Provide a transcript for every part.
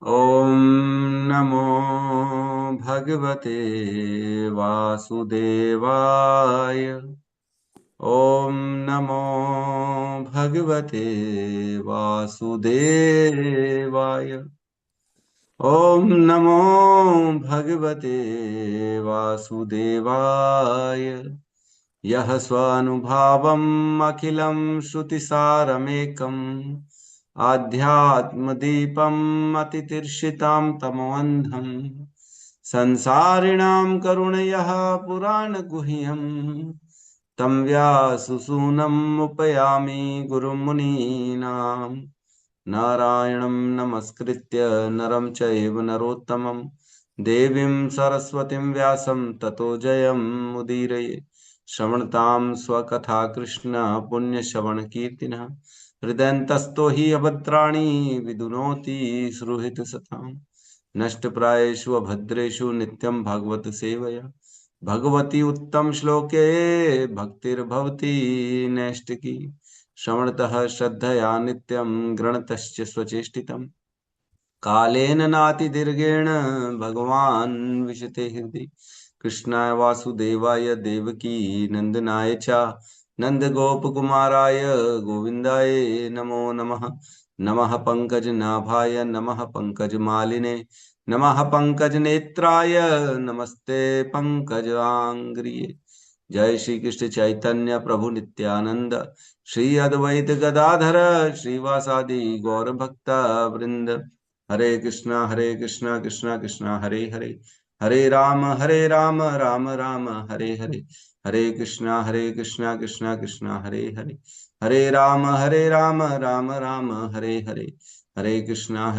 ॐ नमो भगवते वासुदेवाय। ॐ नमो भगवते वासुदेवाय। ॐ नमो भगवते वासुदेवाय। यः स्वानुभावम् अखिलं श्रुतिसारमेकम् आध्यात्मदीपम् अतितीर्षितां तमोऽन्धम् संसारिणां करुणयः पुराणगुह्यम् तं व्याससूनम् उपयामि गुरुमुनीनाम्। नारायणं नमस्कृत्य नरं चैव नरोत्तमं देवीं सरस्वतीं व्यासं ततो जयमुदीरये। श्रवणतां स्वकथा कृष्ण पुण्यश्रवणकीर्तिनः हृदयन्तस्तो हि अभद्राणि विदुनोति सुहृदसताम्। नष्टप्रायेषु अभद्रेषु नित्यं भागवत सेवया भगवती उत्तम श्लोके भक्तिर्भवति नैष्टिकी। श्रवणतः श्रद्धया नित्यं गृणतश्च स्वचेष्टितम् कालेन नातिदीर्घेण भगवान् विशते हृदि। कृष्णाय वासुदेवाय देवकी नंदनाय च नंदगोपकुमाराय गोविन्दाय नमो नमः। नमः पंकजनाभाय नमः पंकजमालिने नमः पंकजनेत्राय नमस्ते पंकजांग्रिये। जय श्री कृष्ण चैतन्य प्रभु नित्यानंद श्री अद्वैत गदाधर श्रीवासादि गौर भक्त वृंद। हरे कृष्णा कृष्णा कृष्णा हरे हरे हरे राम राम राम हरे हरे। हरे कृष्णा कृष्णा कृष्णा हरे हरे हरे राम राम राम हरे हरे। हरे कृष्णा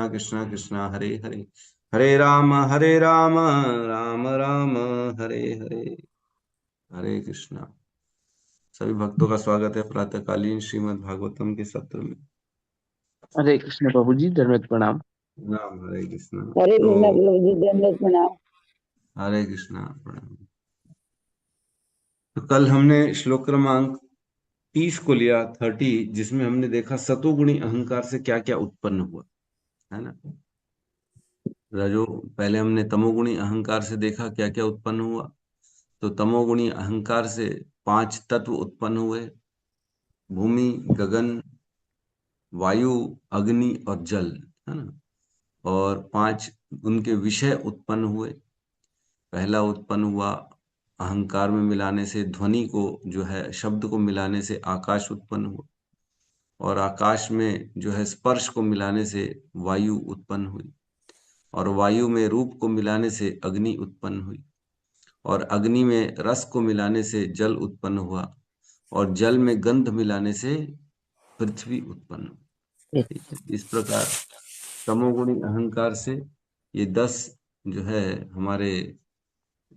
कृष्णा कृष्णा हरे हरे हरे राम राम राम हरे हरे। हरे कृष्णा। सभी भक्तों का स्वागत है प्रातःकालीन श्रीमद् भागवतम के सत्र में। हरे कृष्ण प्रभु जी, धन्यवाद प्रणाम। राम हरे कृष्णा। हरे तो कृष्णा प्रभु जी, दंडवत प्रणाम। हरे कृष्णा प्रणाम। तो कल हमने श्लोक क्रमांक 30 को लिया, 30, जिसमें हमने देखा सतोगुणी अहंकार से क्या क्या उत्पन्न हुआ, है ना। रजो पहले हमने तमोगुणी अहंकार से देखा क्या क्या उत्पन्न हुआ। तो तमोगुणी अहंकार से 5 तत्व उत्पन्न हुए, भूमि, गगन, वायु, अग्नि और जल, है ना। और 5 उनके विषय उत्पन्न हुए। पहला उत्पन्न हुआ अहंकार में मिलाने से ध्वनि को, जो है शब्द को मिलाने से आकाश उत्पन्न हुआ। और आकाश में जो है स्पर्श को मिलाने से वायु उत्पन्न हुई। और वायु में रूप को मिलाने से अग्नि उत्पन्न हुई। और अग्नि में रस को मिलाने से जल उत्पन्न हुआ। और जल में गंध मिलाने से पृथ्वी उत्पन्न हुई। ठीक है, इस प्रकार तमोगुणी अहंकार से ये 10 जो है हमारे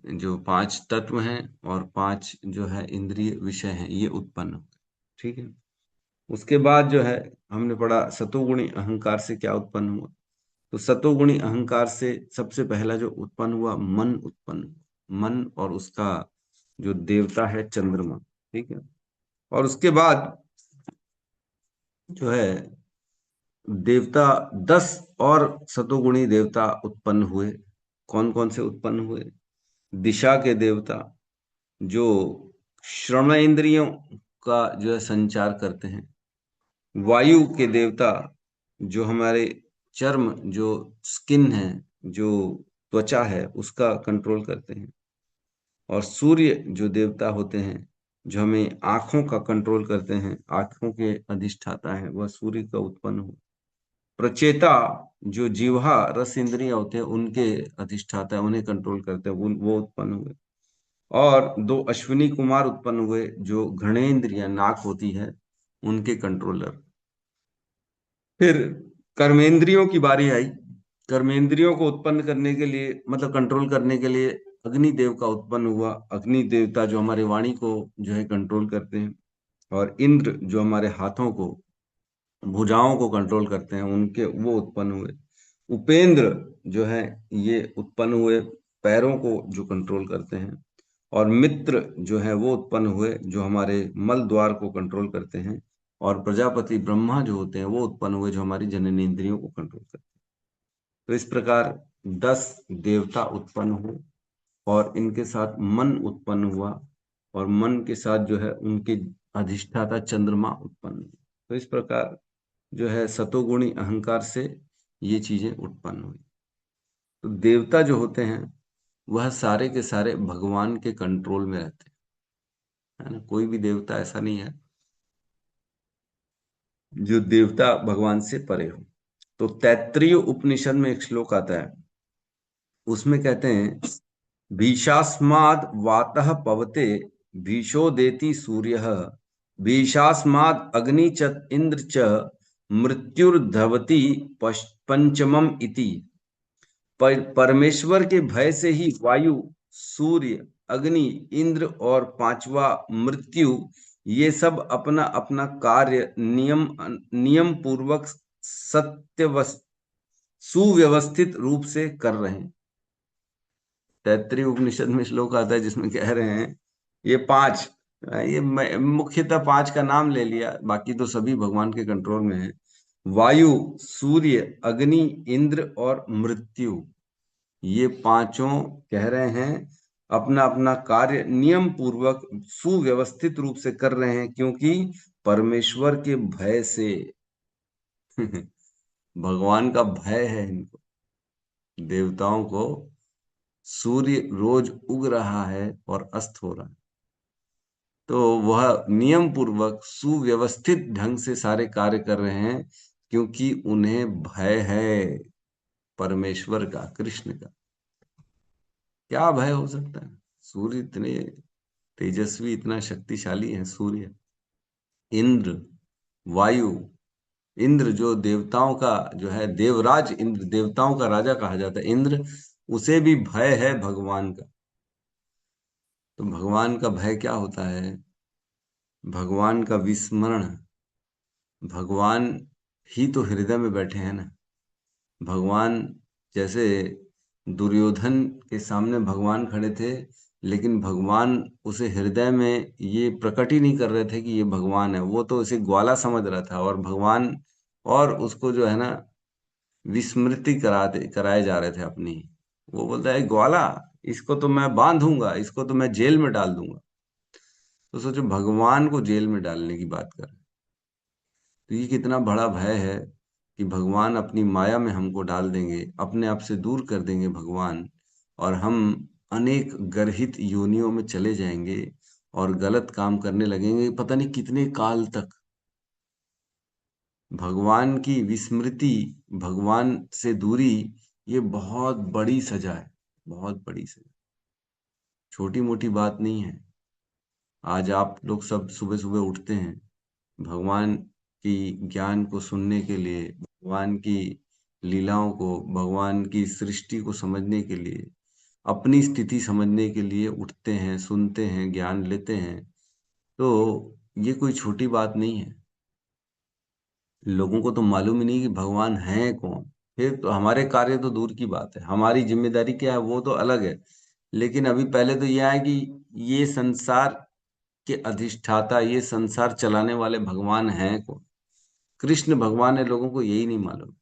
जो 5 तत्व हैं और 5 जो है इंद्रिय विषय हैं, ये उत्पन्न होते हैं। ठीक है। उसके बाद जो है हमने पढ़ा सतोगुणी अहंकार से क्या उत्पन्न हुआ। तो सतोगुणी अहंकार से सबसे पहला जो उत्पन्न हुआ, मन उत्पन्न हुआ। मन और उसका जो देवता है चंद्रमा। ठीक है। और उसके बाद जो है देवता 10 और सतोगुणी देवता उत्पन्न हुए। कौन कौन से उत्पन्न हुए? दिशा के देवता, जो श्रवण इंद्रियों का जो है संचार करते हैं। वायु के देवता, जो हमारे चर्म, जो स्किन है, जो त्वचा है, उसका कंट्रोल करते हैं। और सूर्य जो देवता होते हैं, जो हमें आंखों का कंट्रोल करते हैं, आंखों के अधिष्ठाता है, वह सूर्य का उत्पन्न हो। प्रचेता, जो जीवा रस इंद्रियां होते हैं, उनके अधिष्ठाता है, उन्हें कंट्रोल करते हैं, वो उत्पन्न हुए। और 2 अश्विनी कुमार उत्पन्न हुए, जो घृणेन्द्रिय नाक होती है, उनके कंट्रोलर। फिर कर्मेंद्रियों की बारी आई। कर्मेंद्रियों को उत्पन्न करने के लिए, मतलब कंट्रोल करने के लिए, अग्निदेव का उत्पन्न हुआ। अग्नि देवता जो हमारे वाणी को जो है कंट्रोल करते हैं। और इंद्र जो हमारे हाथों को, भुजाओं को कंट्रोल करते हैं, उनके वो उत्पन्न हुए। उपेंद्र जो है ये उत्पन्न हुए, पैरों को जो कंट्रोल करते हैं। और मित्र जो है वो उत्पन्न हुए, जो हमारे मल द्वार को कंट्रोल करते हैं। और प्रजापति ब्रह्मा जो होते हैं वो उत्पन्न हुए, जो हमारी जननेंद्रियों को कंट्रोल करते हैं। तो इस प्रकार 10 देवता उत्पन्न हुए और इनके साथ मन उत्पन्न हुआ, और मन के साथ जो है उनके अधिष्ठाता चंद्रमा उत्पन्न हुए। तो इस प्रकार जो है सतोगुणी अहंकार से ये चीजें उत्पन्न हुई। तो देवता जो होते हैं वह सारे के सारे भगवान के कंट्रोल में रहते हैं, है ना। कोई भी देवता ऐसा नहीं है जो देवता भगवान से परे हो। तो तैत्तिरीय उपनिषद में एक श्लोक आता है, उसमें कहते हैं, भीषास्माद् वातः पवते भीषो देति सूर्यः भीषास्माद् अग्नि च इंद्र च मृत्युर्धवति पंचमम इति। परमेश्वर के भय से ही वायु, सूर्य, अग्नि, इंद्र और पांचवा मृत्यु, ये सब अपना अपना कार्य नियम पूर्वक सत्य सुव्यवस्थित रूप से कर रहे हैं। तैत्तिरीय उपनिषद में श्लोक आता है जिसमें कह रहे हैं ये पांच, ये मुख्यतः पांच का नाम ले लिया, बाकी तो सभी भगवान के कंट्रोल में है। वायु, सूर्य, अग्नि, इंद्र और मृत्यु, ये पांचों कह रहे हैं अपना अपना कार्य नियम पूर्वक सुव्यवस्थित रूप से कर रहे हैं, क्योंकि परमेश्वर के भय से भगवान का भय है इनको, देवताओं को। सूर्य रोज उग रहा है और अस्त हो रहा है, तो वह नियम पूर्वक सुव्यवस्थित ढंग से सारे कार्य कर रहे हैं, क्योंकि उन्हें भय है परमेश्वर का, कृष्ण का। क्या भय हो सकता है? सूर्य इतने तेजस्वी, इतना शक्तिशाली है सूर्य। इंद्र, वायु, इंद्र जो देवताओं का जो है देवराज, इंद्र देवताओं का राजा कहा जाता है इंद्र, उसे भी भय है भगवान का। तो भगवान का भय क्या होता है? भगवान का विस्मरण। भगवान ही तो हृदय में बैठे हैं ना। भगवान जैसे दुर्योधन के सामने भगवान खड़े थे, लेकिन भगवान उसे हृदय में ये प्रकट ही नहीं कर रहे थे कि ये भगवान है, वो तो उसे ग्वाला समझ रहा था। और भगवान और उसको जो है ना विस्मृति कराए जा रहे थे अपनी। वो बोलता है ग्वाला, इसको तो मैं बांधूंगा, इसको तो मैं जेल में डाल दूंगा। तो सोचो भगवान को जेल में डालने की बात कर रहे हैं। तो ये कितना बड़ा भय है कि भगवान अपनी माया में हमको डाल देंगे, अपने आप से दूर कर देंगे भगवान, और हम अनेक गर्हित योनियों में चले जाएंगे और गलत काम करने लगेंगे पता नहीं कितने काल तक। भगवान की विस्मृति, भगवान से दूरी, ये बहुत बड़ी सजा है, बहुत बड़ी सजा, छोटी मोटी बात नहीं है। आज आप लोग सब सुबह सुबह उठते हैं भगवान की ज्ञान को सुनने के लिए, भगवान की लीलाओं को, भगवान की सृष्टि को समझने के लिए, अपनी स्थिति समझने के लिए उठते हैं, सुनते हैं, ज्ञान लेते हैं। तो ये कोई छोटी बात नहीं है। लोगों को तो मालूम ही नहीं कि भगवान है कौन। फिर तो हमारे कार्य तो दूर की बात है, हमारी जिम्मेदारी क्या है वो तो अलग है। लेकिन अभी पहले तो यह है कि ये संसार के अधिष्ठाता, ये संसार चलाने वाले भगवान हैं कौन। कृष्ण भगवान है, लोगों को यही नहीं मालूम।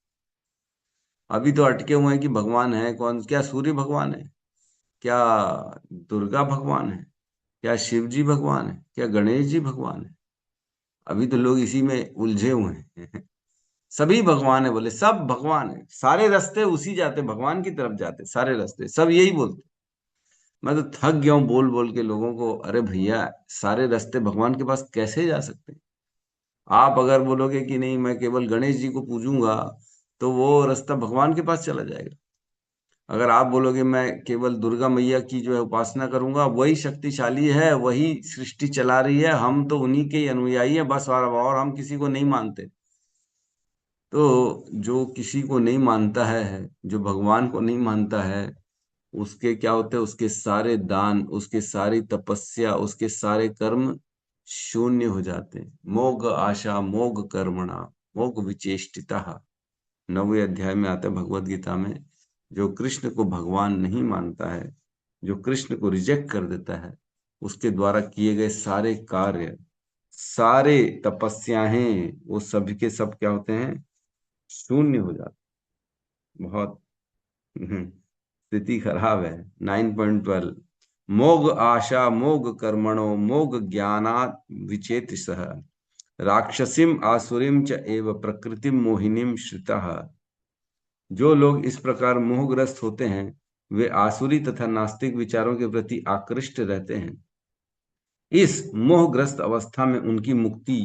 अभी तो अटके हुए हैं कि भगवान है कौन, क्या सूर्य भगवान है, क्या दुर्गा भगवान है, क्या शिव जी भगवान है, क्या गणेश जी भगवान है। अभी तो लोग इसी में उलझे हुए हैं। सभी भगवान है बोले, सब भगवान है, सारे रास्ते उसी जाते, भगवान की तरफ जाते सारे रास्ते, सब यही बोलते। मैं तो थक गया हूँ बोल बोल के लोगों को, अरे भैया सारे रास्ते भगवान के पास कैसे जा सकते हैं? आप अगर बोलोगे कि नहीं मैं केवल गणेश जी को पूजूंगा, तो वो रास्ता भगवान के पास चला जाएगा। अगर आप बोलोगे मैं केवल दुर्गा मैया की जो है उपासना करूंगा, वही शक्तिशाली है, वही सृष्टि चला रही है, हम तो उन्हीं के ही अनुयायी हैं बस, और हम किसी को नहीं मानते। तो जो किसी को नहीं मानता है, जो भगवान को नहीं मानता है, उसके क्या होते हैं? उसके सारे दान, उसके सारी तपस्या, उसके सारे कर्म शून्य हो जाते हैं। मोघ आशा मोघ कर्मणा मोघ विचेष्टिता, 9वें अध्याय में आता है भगवत गीता में। जो कृष्ण को भगवान नहीं मानता है, जो कृष्ण को रिजेक्ट कर देता है, उसके द्वारा किए गए सारे कार्य, सारे तपस्याएं, वो सब के सब क्या होते हैं? शून्य हो जाते हैं। बहुत स्थिति खराब है। 9.12, मोग आशा मोग कर्मणो मोग ज्ञानात् विचेतसः राक्षसीम आसुरीम च एव प्रकृतिम मोहिनीम श्रितः। जो लोग इस प्रकार मोहग्रस्त होते हैं वे आसुरी तथा नास्तिक विचारों के प्रति आकृष्ट रहते हैं। इस मोहग्रस्त अवस्था में उनकी मुक्ति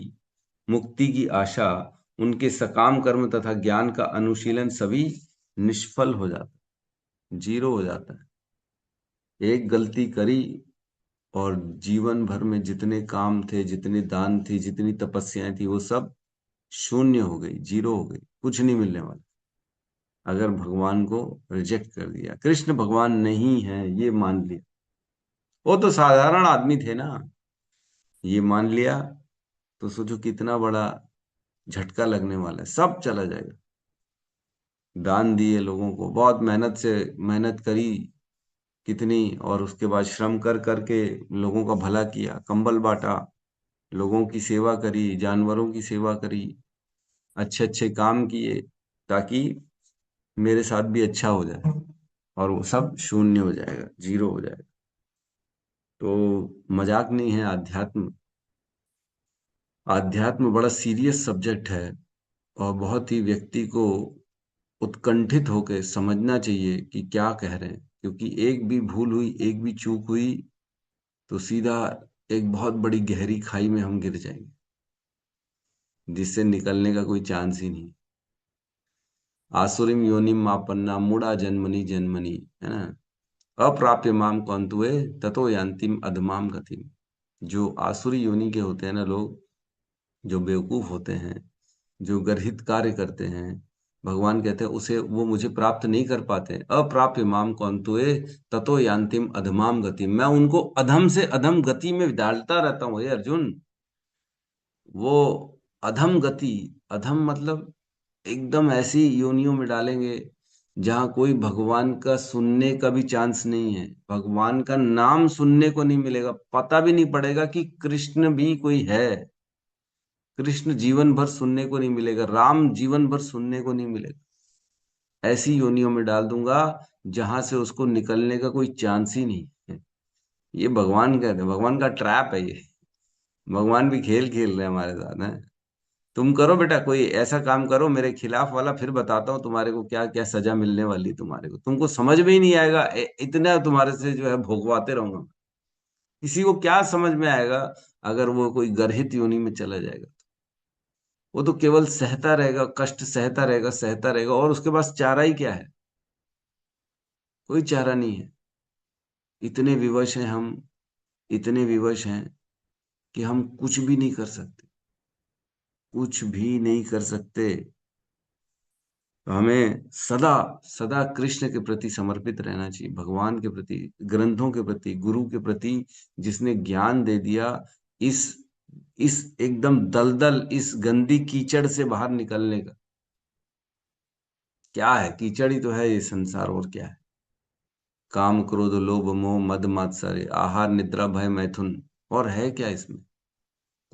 मुक्ति की आशा, उनके सकाम कर्म तथा ज्ञान का अनुशीलन सभी निष्फल हो जाता है, जीरो हो जाता है। एक गलती करी और जीवन भर में जितने काम थे, जितनी दान थी, जितनी तपस्याएं थी, वो सब शून्य हो गई, जीरो हो गई, कुछ नहीं मिलने वाला। अगर भगवान को रिजेक्ट कर दिया, कृष्ण भगवान नहीं है ये मान लिया, वो तो साधारण आदमी थे ना, ये मान लिया, तो सोचो कितना बड़ा झटका लगने वाला है, सब चला जाएगा। दान दिए लोगों को, बहुत मेहनत से मेहनत करी कितनी, और उसके बाद श्रम कर करके लोगों का भला किया, कंबल बांटा, लोगों की सेवा करी, जानवरों की सेवा करी, अच्छे अच्छे काम किए ताकि मेरे साथ भी अच्छा हो जाए, और वो सब शून्य हो जाएगा, जीरो हो जाएगा। तो मजाक नहीं है अध्यात्म। अध्यात्म बड़ा सीरियस सब्जेक्ट है, और बहुत ही व्यक्ति को उत्कंठित होकर समझना चाहिए कि क्या कह रहे हैं, क्योंकि एक भी भूल हुई, एक भी चूक हुई, तो सीधा एक बहुत बड़ी गहरी खाई में हम गिर जाएंगे, जिससे निकलने का कोई चांस ही नहीं। आसुरीम योनिम मापन्ना मूढ़ा जन्मनी जन्मनी, है ना, अप्राप्य माम कौंतुए ततो यान्तिम अधमाम गतिम। जो आसुरी योनि के होते हैं ना लोग, जो बेवकूफ होते हैं, जो गर्हित कार्य करते हैं, भगवान कहते हैं उसे वो मुझे प्राप्त नहीं कर पाते। अप्राप्य माम कौंतुए ततो यान्तिम अधमाम गति, मैं उनको अधम से अधम गति में डालता रहता हूँ, हे अर्जुन। वो अधम गति, अधम मतलब एकदम ऐसी योनियों में डालेंगे जहां कोई भगवान का सुनने का भी चांस नहीं है, भगवान का नाम सुनने को नहीं मिलेगा, पता भी नहीं पड़ेगा कि कृष्ण भी कोई है। कृष्ण जीवन भर सुनने को नहीं मिलेगा, राम जीवन भर सुनने को नहीं मिलेगा। ऐसी योनियों में डाल दूंगा जहां से उसको निकलने का कोई चांस ही नहीं है। ये भगवान कहते हैं, भगवान का ट्रैप है ये। भगवान भी खेल खेल रहे हैं हमारे साथ है। तुम करो बेटा कोई ऐसा काम करो मेरे खिलाफ वाला, फिर बताता हूँ तुम्हारे को क्या क्या सजा मिलने वाली है तुम्हारे को, तुमको समझ में ही नहीं आएगा, इतना तुम्हारे से जो है भोगवाते रहूंगा। किसी को क्या समझ में आएगा अगर वो कोई गर्हित योनि में चला जाएगा? वो तो केवल सहता रहेगा, कष्ट सहता रहेगा, सहता रहेगा, और उसके पास चारा ही क्या है? कोई चारा नहीं है। इतने विवश हैं हम, इतने विवश हैं कि हम कुछ भी नहीं कर सकते, कुछ भी नहीं कर सकते। तो हमें सदा सदा कृष्ण के प्रति समर्पित रहना चाहिए, भगवान के प्रति, ग्रंथों के प्रति, गुरु के प्रति, जिसने ज्ञान दे दिया। इस इस एकदम दलदल, इस गंदी कीचड़ से बाहर निकलने का क्या है? कीचड़ ही तो है ये संसार, और क्या है? काम क्रोध लोभ मोह मद मात्सर्य आहार निद्रा भय मैथुन, और है क्या इसमें?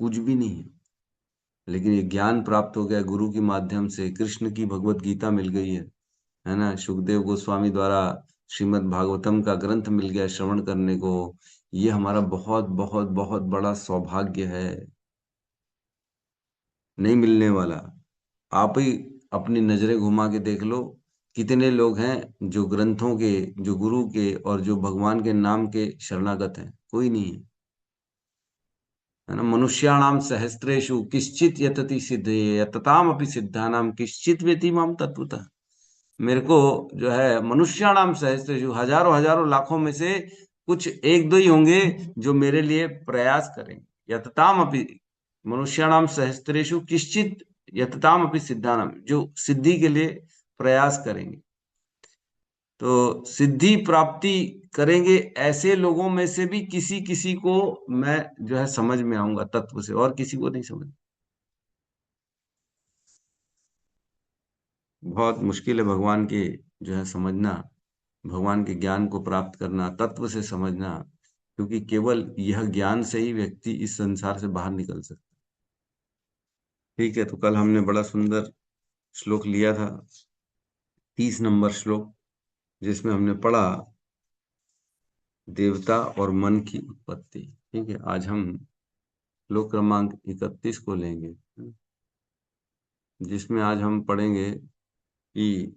कुछ भी नहीं है। लेकिन ये ज्ञान प्राप्त हो गया गुरु के माध्यम से, कृष्ण की भगवत गीता मिल गई है ना, सुखदेव गोस्वामी द्वारा श्रीमद् भागवतम का ग्रंथ मिल गया श्रवण करने को। ये हमारा बहुत बहुत बहुत बड़ा सौभाग्य है, नहीं मिलने वाला। आप ही अपनी नजरें घुमा के देख लो, कितने लोग हैं जो ग्रंथों के, जो गुरु के और जो भगवान के नाम के शरणागत हैं? कोई नहीं है, है ना। मनुष्याणाम सहस्त्रेषु किश्चित यतति सिद्धये यतताम अपि सिद्धानाम किश्चित वेति माम तत्वतः। मेरे को जो है मनुष्याणाम सहस्त्रेषु, हजारों हजारों लाखों में से कुछ एक दो ही होंगे जो मेरे लिए प्रयास करेंगे। यतताम अपि, मनुष्याणाम सहस्त्रेषु किश्चित यतताम अपि सिद्धानाम, जो सिद्धि के लिए प्रयास करेंगे। तो सिद्धि प्राप्ति करेंगे ऐसे लोगों में से भी किसी किसी को मैं जो है समझ में आऊंगा तत्व से, और किसी को नहीं समझ। बहुत मुश्किल है भगवान के जो है समझना, भगवान के ज्ञान को प्राप्त करना, तत्व से समझना, क्योंकि केवल यह ज्ञान से ही व्यक्ति इस संसार से बाहर निकल सकता है। ठीक है, तो कल हमने बड़ा सुंदर श्लोक लिया था, 30 नंबर श्लोक। जिसमें हमने पढ़ा देवता और मन की उत्पत्ति। ठीक है, आज हम श्लोक क्रमांक 31 को लेंगे, जिसमें आज हम पढ़ेंगे कि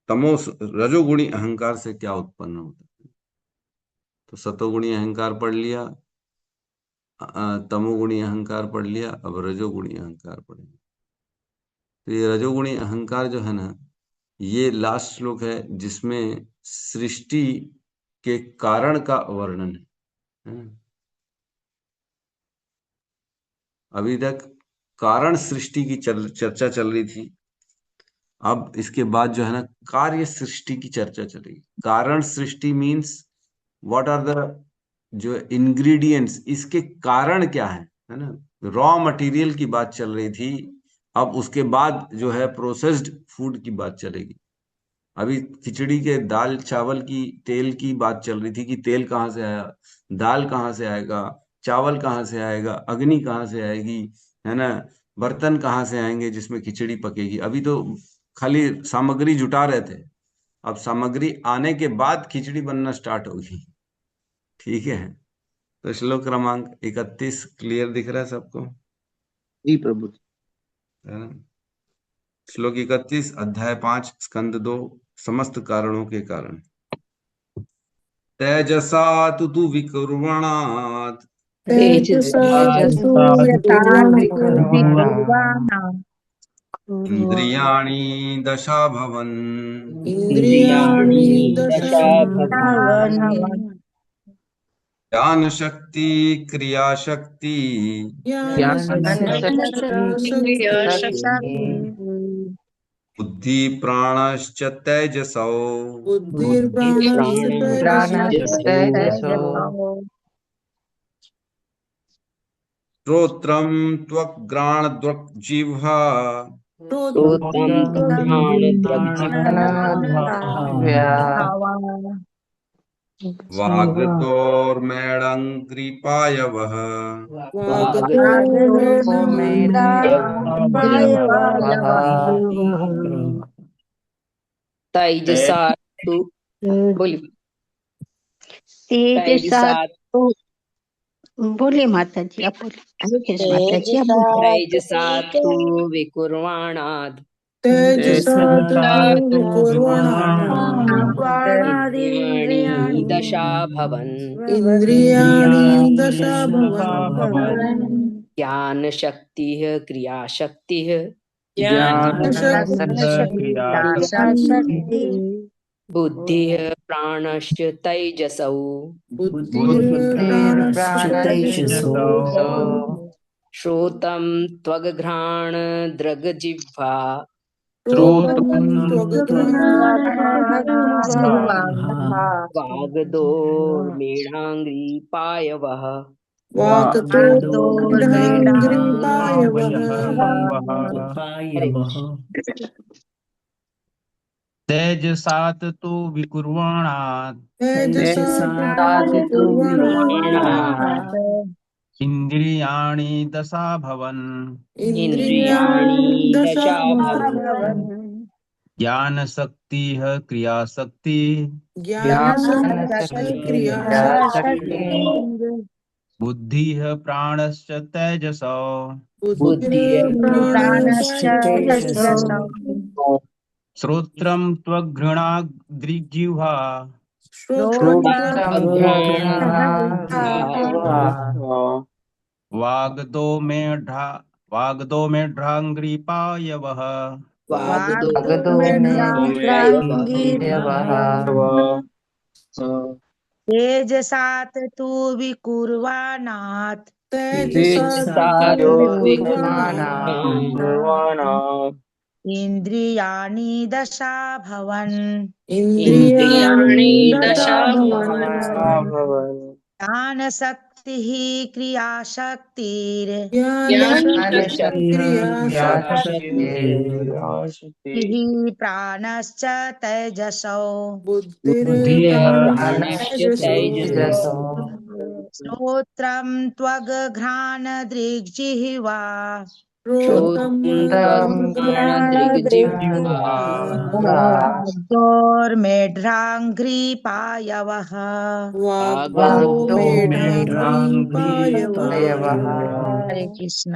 तमोस रजोगुणी अहंकार से क्या उत्पन्न होता है। तो सतोगुणी अहंकार पढ़ लिया, तमोगुणी अहंकार पढ़ लिया, अब रजोगुणी अहंकार पढ़ेंगे। तो ये रजोगुणी अहंकार जो है ना, ये लास्ट श्लोक है जिसमें सृष्टि के कारण का वर्णन है ना? अभी तक कारण सृष्टि की चर्चा चल रही थी। अब इसके बाद जो है ना, कार्य सृष्टि की चर्चा चलेगी। कारण सृष्टि मीन्स व्हाट आर द जो इंग्रेडिएंट्स, इसके कारण क्या है ना। रॉ मटेरियल की बात चल रही थी, अब उसके बाद जो है प्रोसेस्ड फूड की बात चलेगी। अभी खिचड़ी के दाल चावल की तेल की बात चल रही थी कि तेल कहाँ से आया, दाल कहाँ से आएगा, चावल कहाँ से आएगा, अग्नि कहाँ से आएगी, है ना, बर्तन कहाँ से आएंगे जिसमें खिचड़ी पकेगी। अभी तो खाली सामग्री जुटा रहे थे, अब सामग्री आने के बाद खिचड़ी बनना स्टार्ट होगी। ठीक है, तो श्लोक क्रमांक 31 क्लियर दिख रहा है सबको? जी प्रभु जी। है ना? श्लोक 31, अध्याय 5, स्कंद 2, समस्त कारणों के कारण। तेजसा तु विकुर्वणात् तेजसा तु तेजसास्तु यथा विकुर्वणा विकुर्वाणाम् इन्द्रियाणि दशा भवन् इन्द्रियाणि दश दशा भवन् भवन् ज्ञान शक्ति, क्रिया शक्ति, ज्ञानशक्ति ज्ञानशक्ति शक्ति बुद्धि प्राणश्च तेजसौ बुद्धिर्प्राणश्च प्राणश्च तेजसो श्रोत्रं त्वग्घ्राण जिह्वा श्रोत्रं घ्राणदग्जिह्वा वागतोर्मेणङ्ग्रिपायवः तेजसा तु बोलिए तेजसा तेजसा तो बोले माता जी, आप बोले। हरे कृष्ण माता जी, आप बोले। तेजसा तु विकुर्वाणाद् तेजसास्तु इन्द्रियाणि विकुर्वणात् दशा भवन् इन्द्रियाणि दशा भवन् ज्ञानशक्तिः क्रियाशक्तिः ज्ञानशक्तिः क्रियाशक्तिः बुद्धिः प्राणश्च तैजसौ बुद्धिर्प्राणश्च श्रोतं त्वग्घ्राणदृग्जिह्वा श्रोत्रं वाग्दोर्मेणाङ्ग्रिपायवः हरे तेजसात् तु विकुर्वणात् इन्द्रियाणि दशा भवन् इन्द्रियाणि दशा भवन् ज्ञानशक्तिः क्रियाशक्तिः बुद्धिः प्राणश्च तेजसो बुद्धिः श्रोत्रं त्वग्घ्राणदृग्जिह्वा वाग्दोमेढ्राङ्घ्रिपायवः तेजसात् तु विकुर्वाणात् इन्द्रियाणि दशा भवन् इन्द्रियाणि दशा भवन् ज्ञानशक्तिः क्रियाशक्तिर् प्राणश्च तेजसौ बुद्धिः प्राणश्च तैजसो श्रोत्रं त्वग्घ्राणदृग्जिह्वा श्रोत्रं श्रोत्रमथनदृग्जिह्वा वाग्दोर्मेढ्राङ्घ्रिपायवः वाग्दो मेढ्राङ्घ्रिपायवः। हरे कृष्ण।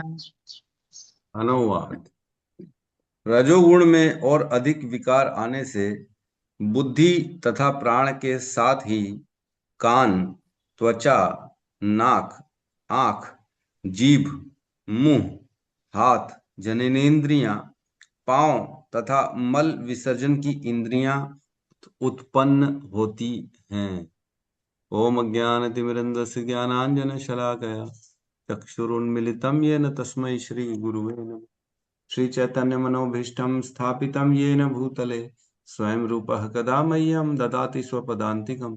अनुवाद। रजोगुण में और अधिक विकार आने से बुद्धि तथा प्राण के साथ ही कान, त्वचा, नाक, आंख, जीभ, मुंह, हाथ, जननेंद्रियां, पांव तथा मल विसर्जन की इंद्रियां उत्पन्न होती हैं। ओम अज्ञानतिमिरन्धस्य ज्ञानाञ्जनशलाकया चक्षुरुन्मिलितं येन तस्मै श्री गुरुवे नमः। श्री चैतन्य मनोभीष्टं स्थापितं येन भूतले स्वयं रूपः कदा मह्यं ददाति स्वपदान्तिकं।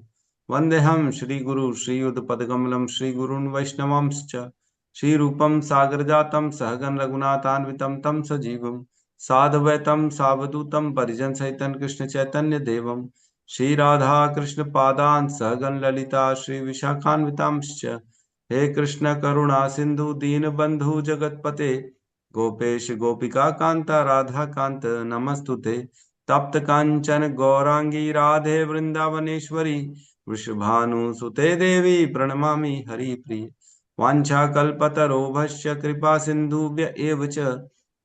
वन्देऽहं श्रीगुरु श्रीयुतपदकमलं श्रीगुरून् वैष्णवांश्च श्रीरूपं सागरजातं सहगण रघुनाथान्वितं तं सजीवं साद्वैतं सावधूतं परिजन सहितं कृष्ण चैतन्य देवं श्री राधा कृष्ण पादान् सहगण ललिता श्री विशाखान्वितांश्च। हे कृष्ण करुणा सिंधु दीनबंधु जगतपते गोपेश गोपिका कांता राधा कांत नमस्तुते। तप्त कांचन गौरांगी राधे वृंदावनेश्वरी वृषभानुसुते देवी प्रणमामि हरिप्रिय। वाञ्छाकल्पतरोभश्च कृपा सिन्धुभ्य एव च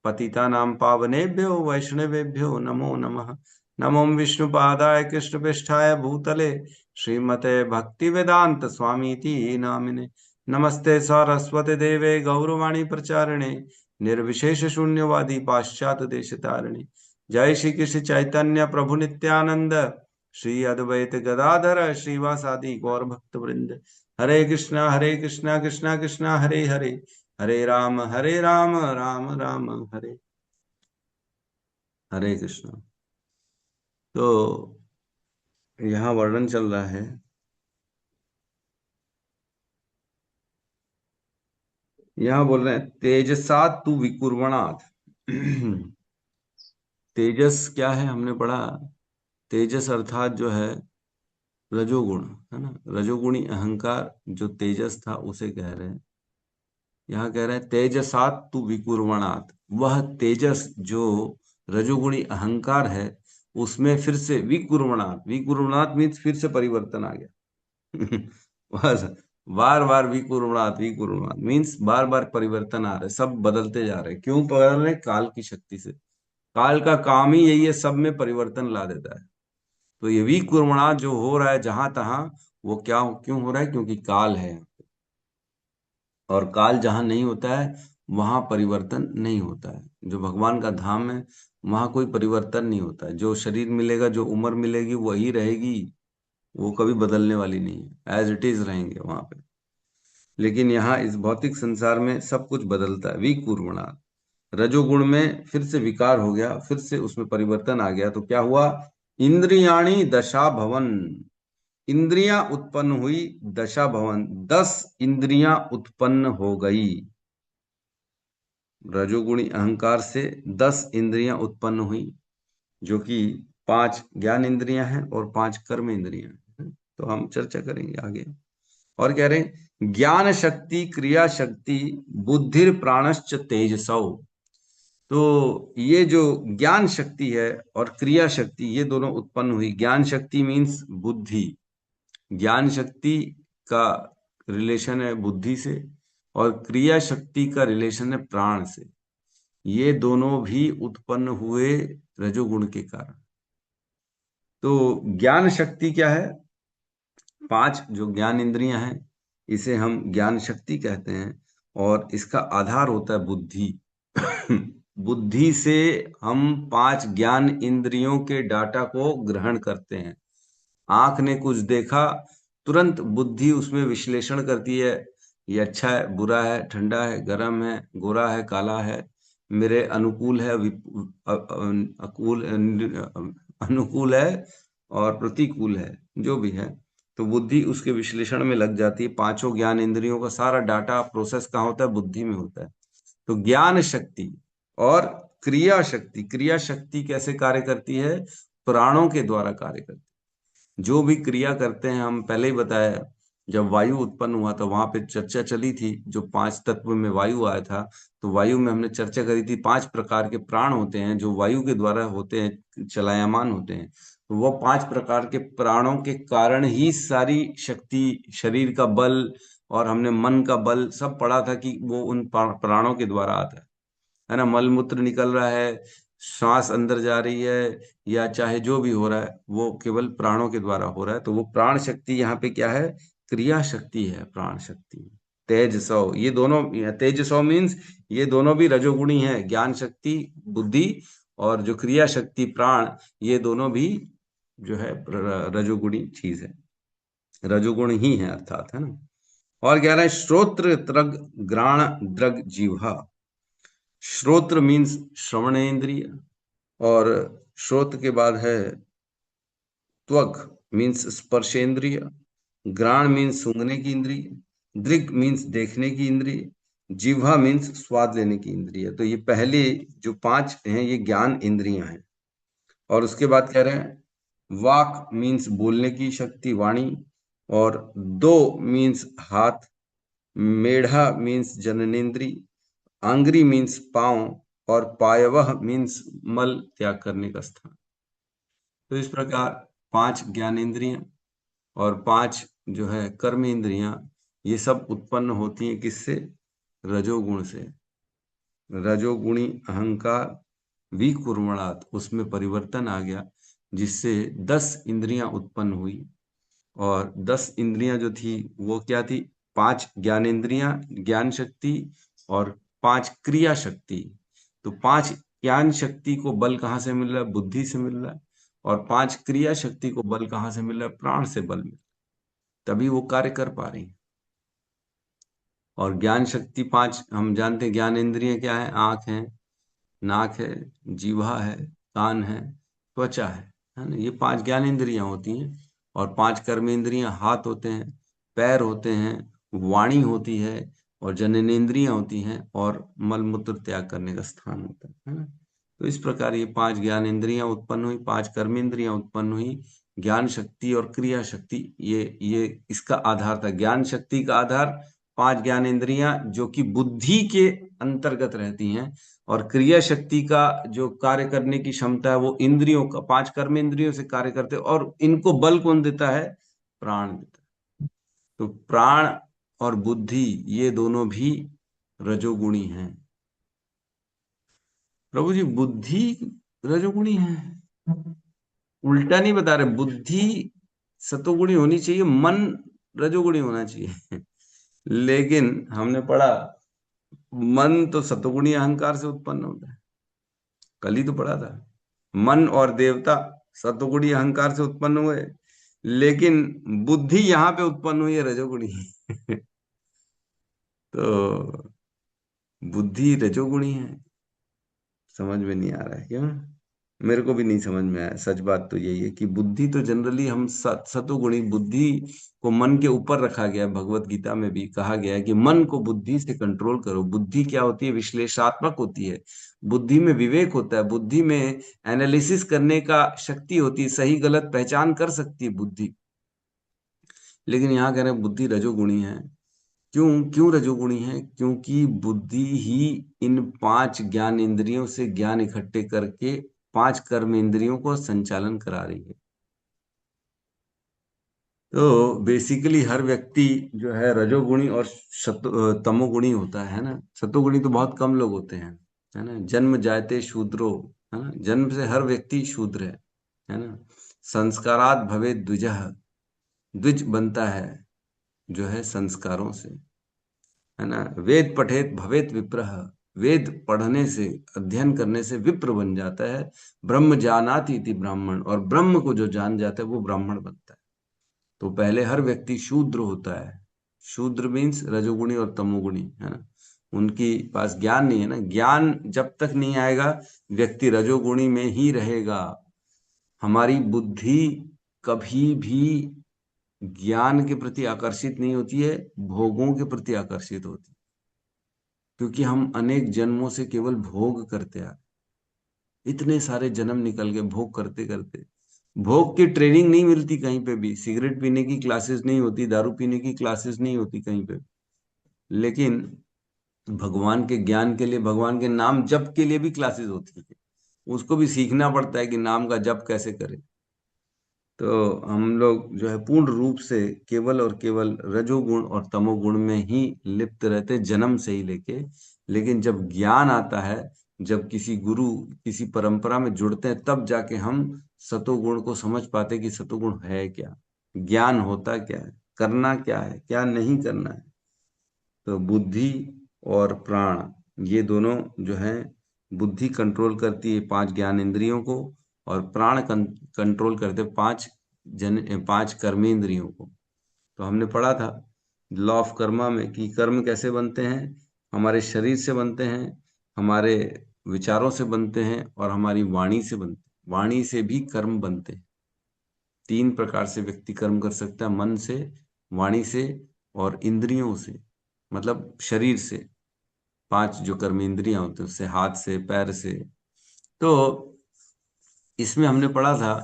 पतितानां पावनेभ्यो वैष्णवेभ्यो नमो नमः। नमो विष्णुपादाय कृष्णपृष्ठाय भूतले श्रीमते भक्तिवेदांत स्वामीति नामिने। नमस्ते सरस्वती देवे गौरवाणी प्रचारिणे निर्विशेष शून्यवादी पाश्चात्य देशतारिणे। जय श्री कृष्ण चैतन्य प्रभु नित्यानंद श्री अद्वैत गदाधर श्रीवासादि गौर भक्त वृंद। हरे कृष्णा कृष्णा कृष्णा हरे हरे हरे राम राम राम हरे हरे कृष्णा। तो यहाँ वर्णन चल रहा है यहाँ बोल रहे हैं तेजसा तु विकुर्वणात्। तेजस क्या है हमने पढ़ा। तेजस अर्थात जो है रजोगुण है ना। रजोगुणी अहंकार जो तेजस था उसे कह रहे हैं। यहाँ कह रहे हैं तेजसात तु विकुर्वणात्। वह तेजस जो रजोगुणी अहंकार है उसमें फिर से विकुर्वणात्। विकुर्वणात् मीन्स फिर से परिवर्तन आ गया। बस बार बार विकुर्वणात् मीन्स बार बार परिवर्तन आ रहे, सब बदलते जा रहे। क्यों बदल रहे? काल की शक्ति से। काल का काम ही यही है, सब में परिवर्तन ला देता है। तो ये विकुर्वणात् जो हो रहा है जहां तहां, वो क्या क्यों हो रहा है? क्योंकि काल है। और काल जहां नहीं होता है वहां परिवर्तन नहीं होता है। जो भगवान का धाम है वहां कोई परिवर्तन नहीं होता है। जो शरीर मिलेगा, जो उम्र मिलेगी वही रहेगी, वो कभी बदलने वाली नहीं है। एज इट इज रहेंगे वहां पे। लेकिन यहाँ इस भौतिक संसार में सब कुछ बदलता है। विकुर्वणात् रजोगुण में फिर से विकार हो गया, फिर से उसमें परिवर्तन आ गया। तो क्या हुआ? इंद्रियाणी दशा भवन। इंद्रियां उत्पन्न हुई, दशा भवन 10 इंद्रियां उत्पन्न हो गई। रजोगुणी अहंकार से 10 इंद्रियां उत्पन्न हुई, जो कि 5 ज्ञान इंद्रियां हैं और 5 कर्म इंद्रियां हैं। तो हम चर्चा करेंगे आगे। और कह रहे हैं ज्ञान शक्ति, क्रिया शक्ति, बुद्धिर प्राणश्च तेजसौ। तो ये जो ज्ञान शक्ति है और क्रिया शक्ति, ये दोनों उत्पन्न हुई। ज्ञान शक्ति मीन्स बुद्धि। ज्ञान शक्ति का रिलेशन है बुद्धि से और क्रिया शक्ति का रिलेशन है प्राण से। ये दोनों भी उत्पन्न हुए रजोगुण के कारण। तो ज्ञान शक्ति क्या है? 5 जो ज्ञान इंद्रियां हैं इसे हम ज्ञान शक्ति कहते हैं, और इसका आधार होता है बुद्धि। बुद्धि से हम 5 ज्ञान इंद्रियों के डाटा को ग्रहण करते हैं। आंख ने कुछ देखा, तुरंत बुद्धि उसमें विश्लेषण करती है, ये अच्छा है, बुरा है, ठंडा है, गर्म है, गोरा है, काला है, मेरे अनुकूल है, अनुकूल है और प्रतिकूल है, जो भी है। तो बुद्धि उसके विश्लेषण में लग जाती है। 5 ज्ञान इंद्रियों का सारा डाटा प्रोसेस कहाँ होता है? बुद्धि में होता है। तो ज्ञान शक्ति और क्रिया शक्ति। क्रिया शक्ति कैसे कार्य करती है? प्राणों के द्वारा कार्य करती है। जो भी क्रिया करते हैं, हम पहले ही बताया जब वायु उत्पन्न हुआ था वहां पे चर्चा चली थी, जो 5 तत्व में वायु आया था, तो वायु में हमने चर्चा करी थी 5 प्रकार के प्राण होते हैं जो वायु के द्वारा होते हैं, चलायमान होते हैं। तो वो 5 प्रकार के प्राणों के कारण ही सारी शक्ति, शरीर का बल और हमने मन का बल सब पढ़ा था कि वो उन प्राणों के द्वारा आता है ना। मल मूत्र निकल रहा है, श्वास अंदर जा रही है, या चाहे जो भी हो रहा है वो केवल प्राणों के द्वारा हो रहा है। तो वो प्राण शक्ति यहाँ पे क्या है, क्रिया शक्ति है प्राण शक्ति। तेज सौ, ये दोनों, तेज सौ मीन्स ये दोनों भी रजोगुणी है, ज्ञान शक्ति बुद्धि और जो क्रिया शक्ति प्राण, ये दोनों भी जो है रजोगुणी चीज है, रजोगुण ही है अर्थात, है ना। और कह रहे हैं श्रोत्र त्रग ग्राण द्रग जीवा। श्रोत्र मीन्स श्रवणेन्द्रिय, और श्रोत्र के बाद है त्वक मीन्स स्पर्शेंद्रिय, ग्राण मीन्स सूंघने की इंद्रिय, दृग मीन्स देखने की इंद्रिय, जिह्वा मीन्स स्वाद लेने की इंद्रिय। तो ये पहले जो 5 हैं ये ज्ञान इंद्रियां हैं। और उसके बाद कह रहे हैं वाक मीन्स बोलने की शक्ति, वाणी, और दो मीन्स हाथ, मेढ़ा मीन्स जननेन्द्रिय, आंग्री मीन्स पांव, और पायवह मीन्स मल त्याग करने का स्थान। तो इस प्रकार 5 ज्ञानेंद्रियां और 5 जो है कर्म इंद्रियां, ये सब उत्पन्न होती हैं किससे, रजोगुण से। रजोगुणी अहंकार विकुर्मणात्, उसमें परिवर्तन आ गया, जिससे 10 इंद्रियां उत्पन्न हुई। और 10 इंद्रियां जो थी वो क्या थी, 5 ज्ञानेंद्रियां, ज्ञान शक्ति, और 5 क्रिया शक्ति। तो 5 ज्ञान शक्ति को बल कहाँ से मिल रहा है, बुद्धि से मिल रहा है, और 5 क्रिया शक्ति को बल कहाँ से मिल रहा है, प्राण से बल मिल रहा है, तभी वो कार्य कर पा रही है। और ज्ञान शक्ति 5 हम जानते हैं, ज्ञान इंद्रिय क्या है, आंख है, नाक है, जीवा है, कान है, त्वचा है ना। ये 5 ज्ञान इंद्रियां होती हैं। और 5 कर्म इंद्रियां, हाथ होते हैं, पैर होते हैं, वाणी होती है, और जननेंद्रियां होती हैं, और मल मूत्र त्याग करने का स्थान होता है ना। तो इस प्रकार ये 5 ज्ञान इंद्रियां उत्पन्न हुई, 5 कर्म इंद्रियां उत्पन्न हुई, ज्ञान शक्ति और क्रिया शक्ति, ये इसका आधार था। ज्ञान शक्ति का आधार 5 ज्ञान इंद्रियां जो कि बुद्धि के अंतर्गत रहती हैं, और क्रिया शक्ति का जो कार्य करने की क्षमता है वो इंद्रियों का, 5 कर्म इंद्रियों से कार्य करते हैं, और इनको बल कौन देता है, प्राण देता है। तो प्राण और बुद्धि ये दोनों भी रजोगुणी हैं। प्रभु जी बुद्धि रजोगुणी है, उल्टा नहीं बता रहे, बुद्धि सतोगुणी होनी चाहिए, मन रजोगुणी होना चाहिए। लेकिन हमने पढ़ा मन तो सतोगुणी अहंकार से उत्पन्न होता है, कल ही तो पढ़ा था। मन और देवता सतोगुणी अहंकार से उत्पन्न हुए, लेकिन बुद्धि यहाँ पे उत्पन्न हुई है रजोगुणी। तो बुद्धि रजोगुणी है, समझ में नहीं आ रहा है क्यों, मेरे को भी नहीं समझ में आया। सच बात तो यही है कि बुद्धि तो जनरली हम सतोगुणी, बुद्धि को मन के ऊपर रखा गया है। भगवत गीता में भी कहा गया है कि मन को बुद्धि से कंट्रोल करो। बुद्धि क्या होती है, विश्लेषणात्मक होती है, बुद्धि में विवेक होता है, बुद्धि में एनालिसिस करने का शक्ति होती है, सही गलत पहचान कर सकती है बुद्धि। लेकिन यहाँ कह रहे हैं बुद्धि रजोगुणी है। क्यों क्यों रजोगुणी है, क्योंकि बुद्धि ही इन 5 ज्ञान इंद्रियों से ज्ञान इकट्ठे करके 5 कर्म इंद्रियों को संचालन करा रही है। तो बेसिकली हर व्यक्ति जो है रजोगुणी और तमोगुणी होता है ना। सतोगुणी तो बहुत कम लोग होते हैं, है ना। जन्म जायते शूद्रो, है ना, जन्म से हर व्यक्ति शूद्र है ना। संस्कारात भवे द्विजः, द्विज बनता है जो है संस्कारों से, है ना। वेद पठेत भवेत विप्रः, वेद पढ़ने से, अध्ययन करने से विप्र बन जाता है। ब्रह्म जानाति इति ब्राह्मण, और ब्रह्म को जो जान जाता है वो ब्राह्मण बनता है। तो पहले हर व्यक्ति शूद्र होता है। शूद्र मीन्स रजोगुणी और तमोगुणी, है ना। उनकी पास ज्ञान नहीं है ना, ज्ञान जब तक नहीं आएगा व्यक्ति रजोगुणी में ही रहेगा। हमारी बुद्धि कभी भी ज्ञान के प्रति आकर्षित नहीं होती है, भोगों के प्रति आकर्षित होती है, क्योंकि हम अनेक जन्मों से केवल भोग करते आ रहे, इतने सारे जन्म निकल गए भोग करते करते। भोग की ट्रेनिंग नहीं मिलती कहीं पे भी, सिगरेट पीने की क्लासेस नहीं होती, दारू पीने की क्लासेस नहीं होती कहीं पे, लेकिन भगवान के ज्ञान के लिए, भगवान के नाम जप के लिए भी क्लासेस होती है। उसको भी सीखना पड़ता है कि नाम का जप कैसे करें। तो हम लोग जो है पूर्ण रूप से केवल और केवल रजोगुण और तमोगुण में ही लिप्त रहते जन्म से ही लेके। लेकिन जब ज्ञान आता है, जब किसी गुरु, किसी परंपरा में जुड़ते हैं, तब जाके हम सतोगुण को समझ पाते हैं कि सतोगुण है क्या, ज्ञान होता क्या है, करना क्या है, क्या नहीं करना है। तो बुद्धि और प्राण, ये दोनों जो है, बुद्धि कंट्रोल करती है 5 ज्ञान इंद्रियों को, और प्राण कंट्रोल करते 5 कर्मेंद्रियों को। तो हमने पढ़ा था लॉ ऑफ कर्मा में कि कर्म कैसे बनते हैं, हमारे शरीर से बनते हैं, हमारे विचारों से बनते हैं, और हमारी वाणी से बनते हैं। वाणी से भी कर्म बनते हैं। 3 प्रकार से व्यक्ति कर्म कर सकता है, मन से, वाणी से और इंद्रियों से, मतलब शरीर से। 5 जो कर्म इंद्रियां होते हैं, उससे, हाथ से, पैर से। तो इसमें हमने पढ़ा था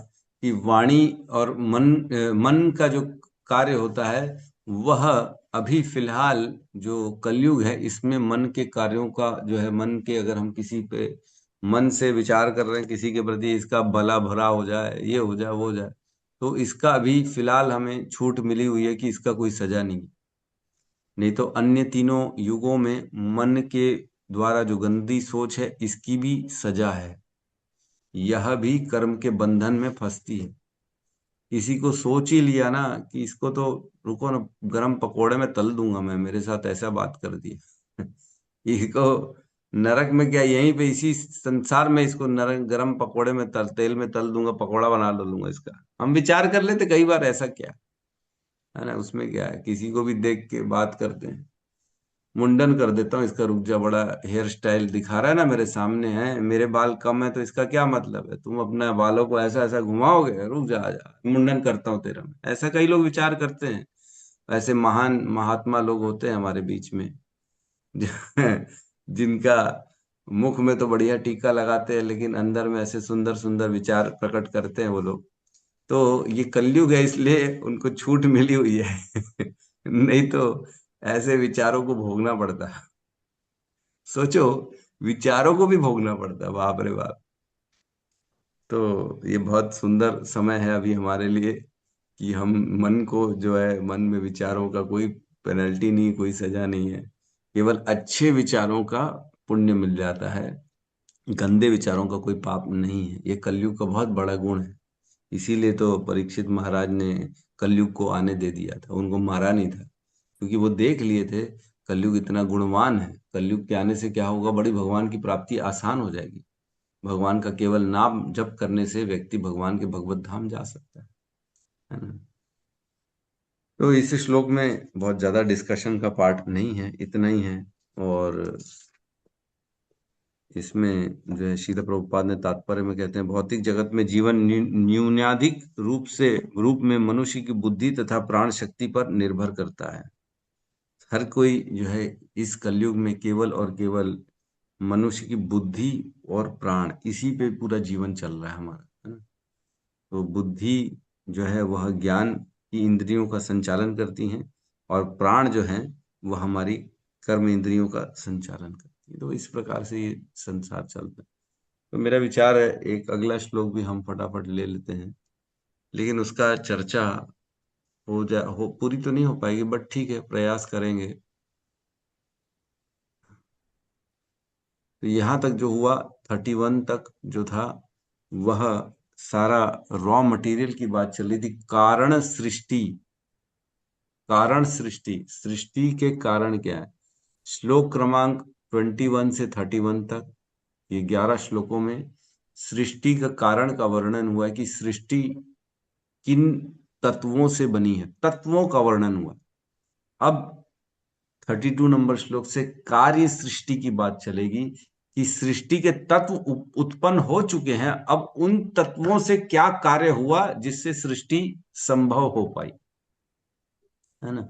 कि वाणी और मन का जो कार्य होता है, वह अभी फिलहाल जो कलयुग है, इसमें मन के कार्यों का जो है, मन के, अगर हम किसी पे मन से विचार कर रहे हैं किसी के प्रति, इसका भला भला हो जाए, ये हो जाए, वो हो जाए, तो इसका अभी फिलहाल हमें छूट मिली हुई है कि इसका कोई सजा नहीं। नहीं तो अन्य तीनों युगों में मन के द्वारा जो गंदी सोच है, इसकी भी सजा है। यह भी कर्म के बंधन में फंसती है। किसी को सोच ही लिया ना कि इसको तो, रुको ना, गरम पकोड़े में तल दूंगा मैं, मेरे साथ ऐसा बात कर दिया इसको नरक में क्या, यहीं पे इसी संसार में इसको नरक, गरम पकोड़े में तेल में तल दूंगा, पकोड़ा बना लूंगा इसका। हम विचार कर लेते कई बार, ऐसा क्या है ना, उसमें क्या है, किसी को भी देख के बात करते हैं। मुंडन कर देता हूँ इसका, रुक जा, बड़ा हेयर स्टाइल दिखा रहा है ना, मेरे सामने है, मेरे बाल कम है, तो इसका क्या मतलब है, तुम अपने बालों को ऐसा ऐसा घुमाओगे, रुक जा, आ जा, मुंडन करता हूँ तेरा मैं। ऐसा कई लोग विचार करते हैं। ऐसे महान महात्मा लोग होते हैं हमारे बीच में जिनका मुख में तो बढ़िया टीका लगाते हैं, लेकिन अंदर में ऐसे सुंदर सुंदर विचार प्रकट करते हैं वो लोग। तो ये कलयुग है, इसलिए उनको छूट मिली हुई है नहीं तो ऐसे विचारों को भोगना पड़ता। सोचो, विचारों को भी भोगना पड़ता है, बाप रे बाप। तो ये बहुत सुंदर समय है अभी हमारे लिए कि हम मन को जो है, मन में विचारों का कोई पेनल्टी नहीं, कोई सजा नहीं है। केवल अच्छे विचारों का पुण्य मिल जाता है, गंदे विचारों का कोई पाप नहीं है। ये कलयुग का बहुत बड़ा गुण है। इसीलिए तो परीक्षित महाराज ने कलयुग को आने दे दिया था, उनको मारा नहीं था, क्योंकि वो देख लिए थे कलयुग इतना गुणवान है। कलयुग के आने से क्या होगा, बड़ी भगवान की प्राप्ति आसान हो जाएगी। भगवान का केवल नाम जप करने से व्यक्ति भगवान के भगवत धाम जा सकता है ना। तो इस श्लोक में बहुत ज्यादा डिस्कशन का पार्ट नहीं है, इतना ही है। और इसमें जो है श्रील प्रभुपाद ने तात्पर्य में कहते हैं, भौतिक जगत में जीवन न्यूनाधिक रूप में मनुष्य की बुद्धि तथा प्राण शक्ति पर निर्भर करता है। हर कोई जो है इस कलयुग में केवल और केवल मनुष्य की बुद्धि और प्राण, इसी पे पूरा जीवन चल रहा है हमारा, है ना। तो बुद्धि जो है वह ज्ञान की इंद्रियों का संचालन करती हैं, और प्राण जो है वह हमारी कर्म इंद्रियों का संचालन करती है। तो इस प्रकार से ये संसार चलता है। तो मेरा विचार है एक अगला श्लोक भी हम फटाफट ले लेते हैं, लेकिन उसका चर्चा हो पूरी तो नहीं हो पाएगी, बट ठीक है, प्रयास करेंगे। तो यहाँ तक जो हुआ, 31 तक जो था, वह सारा रॉ मटेरियल की बात चल रही थी। कारण सृष्टि, कारण सृष्टि, सृष्टि के कारण क्या है। श्लोक क्रमांक 21 से 31 तक, ये 11 श्लोकों में सृष्टि का कारण का वर्णन हुआ है कि सृष्टि किन तत्वों से बनी है, तत्वों का वर्णन हुआ। अब 32 नंबर श्लोक से कार्य सृष्टि की बात चलेगी कि सृष्टि के तत्व उत्पन्न हो चुके हैं, अब उन तत्वों से क्या कार्य हुआ जिससे सृष्टि संभव हो पाई, है ना।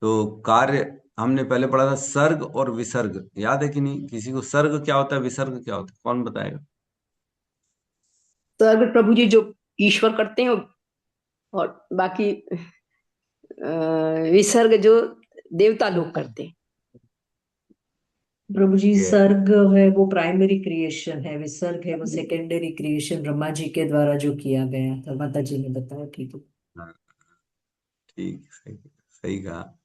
तो कार्य हमने पहले पढ़ा था, सर्ग और विसर्ग, याद है कि नहीं किसी को? सर्ग क्या होता है, विसर्ग क्या होता है, कौन बताएगा? सर्ग प्रभु जी जो ईश्वर करते हैं, और बाकी विसर्ग जो देवता लोग करते हैं। प्रभु जी, ये सर्ग है वो प्राइमरी क्रिएशन है, विसर्ग है वो सेकेंडरी क्रिएशन ब्रह्मा जी के द्वारा जो किया गया था। माता जी ने बताया, ठीक है। हाँ, ठीक, सही सही कहा।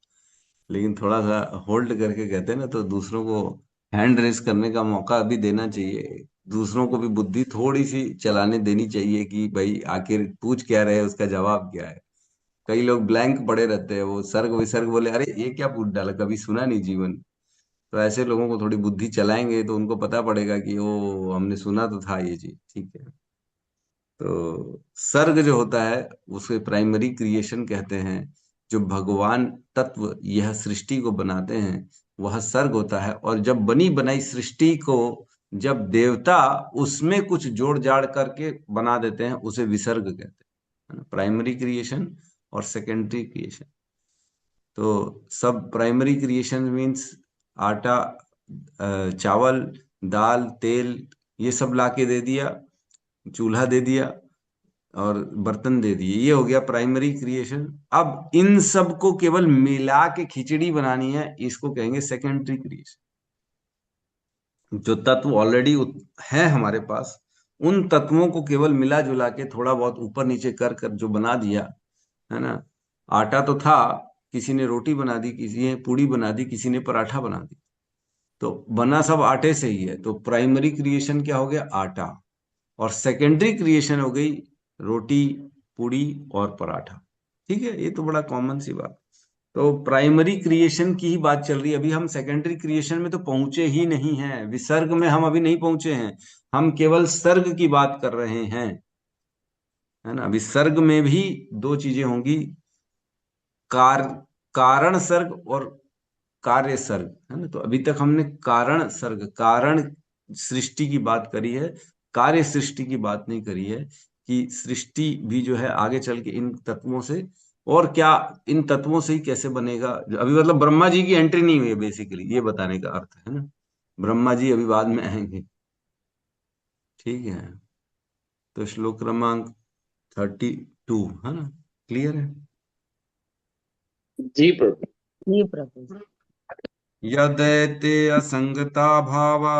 लेकिन थोड़ा सा होल्ड करके कहते हैं ना, तो दूसरों को हैंड रेस करने का मौका अभी देना चाहिए। दूसरों को भी बुद्धि थोड़ी सी चलाने देनी चाहिए कि भाई आखिर पूछ क्या रहे, उसका जवाब क्या है। कई लोग ब्लैंक पड़े रहते हैं, वो सर्ग विसर्ग बोले, अरे ये क्या पूछ डाला, कभी सुना नहीं जीवन। तो ऐसे लोगों को थोड़ी बुद्धि चलाएंगे तो उनको पता पड़ेगा कि ओ हमने सुना तो था ये चीज, ठीक है। तो सर्ग जो होता है उसे प्राइमरी क्रिएशन कहते हैं। जो भगवान तत्व यह सृष्टि को बनाते हैं वह सर्ग होता है। और जब बनी बनाई सृष्टि को जब देवता उसमें कुछ जोड़ जाड़ करके बना देते हैं उसे विसर्ग कहते हैं। प्राइमरी क्रिएशन और सेकेंडरी क्रिएशन। तो सब प्राइमरी क्रिएशन मीन्स आटा, चावल, दाल, तेल, ये सब लाके दे दिया, चूल्हा दे दिया और बर्तन दे दिए, ये हो गया प्राइमरी क्रिएशन। अब इन सब को केवल मिला के खिचड़ी बनानी है, इसको कहेंगे सेकेंडरी क्रिएशन। जो तत्व ऑलरेडी है हमारे पास, उन तत्वों को केवल मिला जुला के थोड़ा बहुत ऊपर नीचे कर कर जो बना दिया, है ना। आटा तो था, किसी ने रोटी बना दी, किसी ने पूड़ी बना दी, किसी ने पराठा बना दी, तो बना सब आटे से ही है। तो प्राइमरी क्रिएशन क्या हो गया, आटा। और सेकेंडरी क्रिएशन हो गई रोटी, पूड़ी और पराठा। ठीक है, ये तो बड़ा कॉमन सी बात। तो प्राइमरी क्रिएशन की ही बात चल रही है। अभी हम सेकेंडरी क्रिएशन में तो पहुंचे ही नहीं हैं, विसर्ग में हम अभी नहीं पहुंचे हैं। हम केवल सर्ग की बात कर रहे हैं, है ना। विसर्ग में भी दो चीजें होंगी, कार कारण सर्ग और कार्य सर्ग, है ना। तो अभी तक हमने कारण सर्ग, कारण सृष्टि की बात करी है, कार्य सृष्टि की बात नहीं करी है कि सृष्टि भी जो है आगे चल के इन तत्वों से, और क्या इन तत्वों से ही कैसे बनेगा। अभी मतलब ब्रह्मा जी की एंट्री नहीं हुई है, बेसिकली ये बताने का अर्थ है ना। ब्रह्मा जी अभी बाद में आएंगे, ठीक है। तो श्लोक क्रमांक 32, है ना, क्लियर है। जी प्रभु। जी प्रभु। यदैते असंगता भावा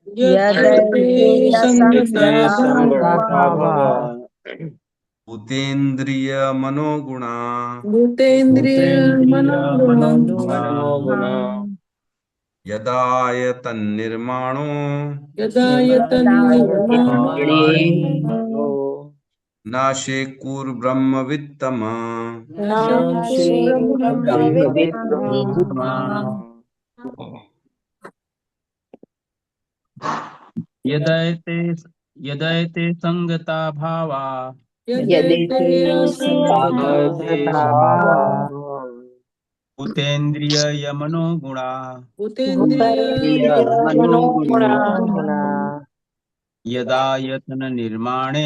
यद्यपि यदैते संगता असंगता भावा संगता भावा भव भूतेन्द्रिय मनोगुणा भूतेन्द्रिय भूतेन्द्रिय मनोगुणं मनोगुणा मनोगुणा यदायतन्निर्माणो यदा यतन्निर्माणो निर्माणो नाशेकुर्ब्रह्मवित्तम नाशो ब्रह्मविद् यदैते यदैते संगता भावा यदैते असंगता भावा भूतेन्द्रिय मनोगुणा भूतेन्द्रिय मनोगुणा यदायतन निर्माणे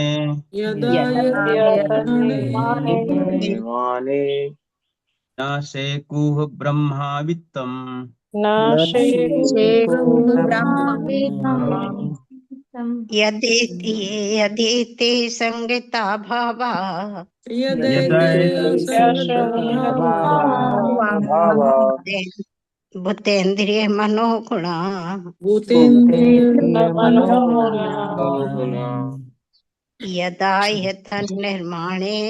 यदा यतन्निर्माणे निर्माणे न सेकुः ब्रह्मावित्तम् नाशो ब्रह्मविद् यदेते यदेते संगता भावा यदैते यदैते असंगता भावा भूतेन्द्रिय मनोगुणा भूतेन्द्रिय मनोगुणा यदा यतन्निर्माणे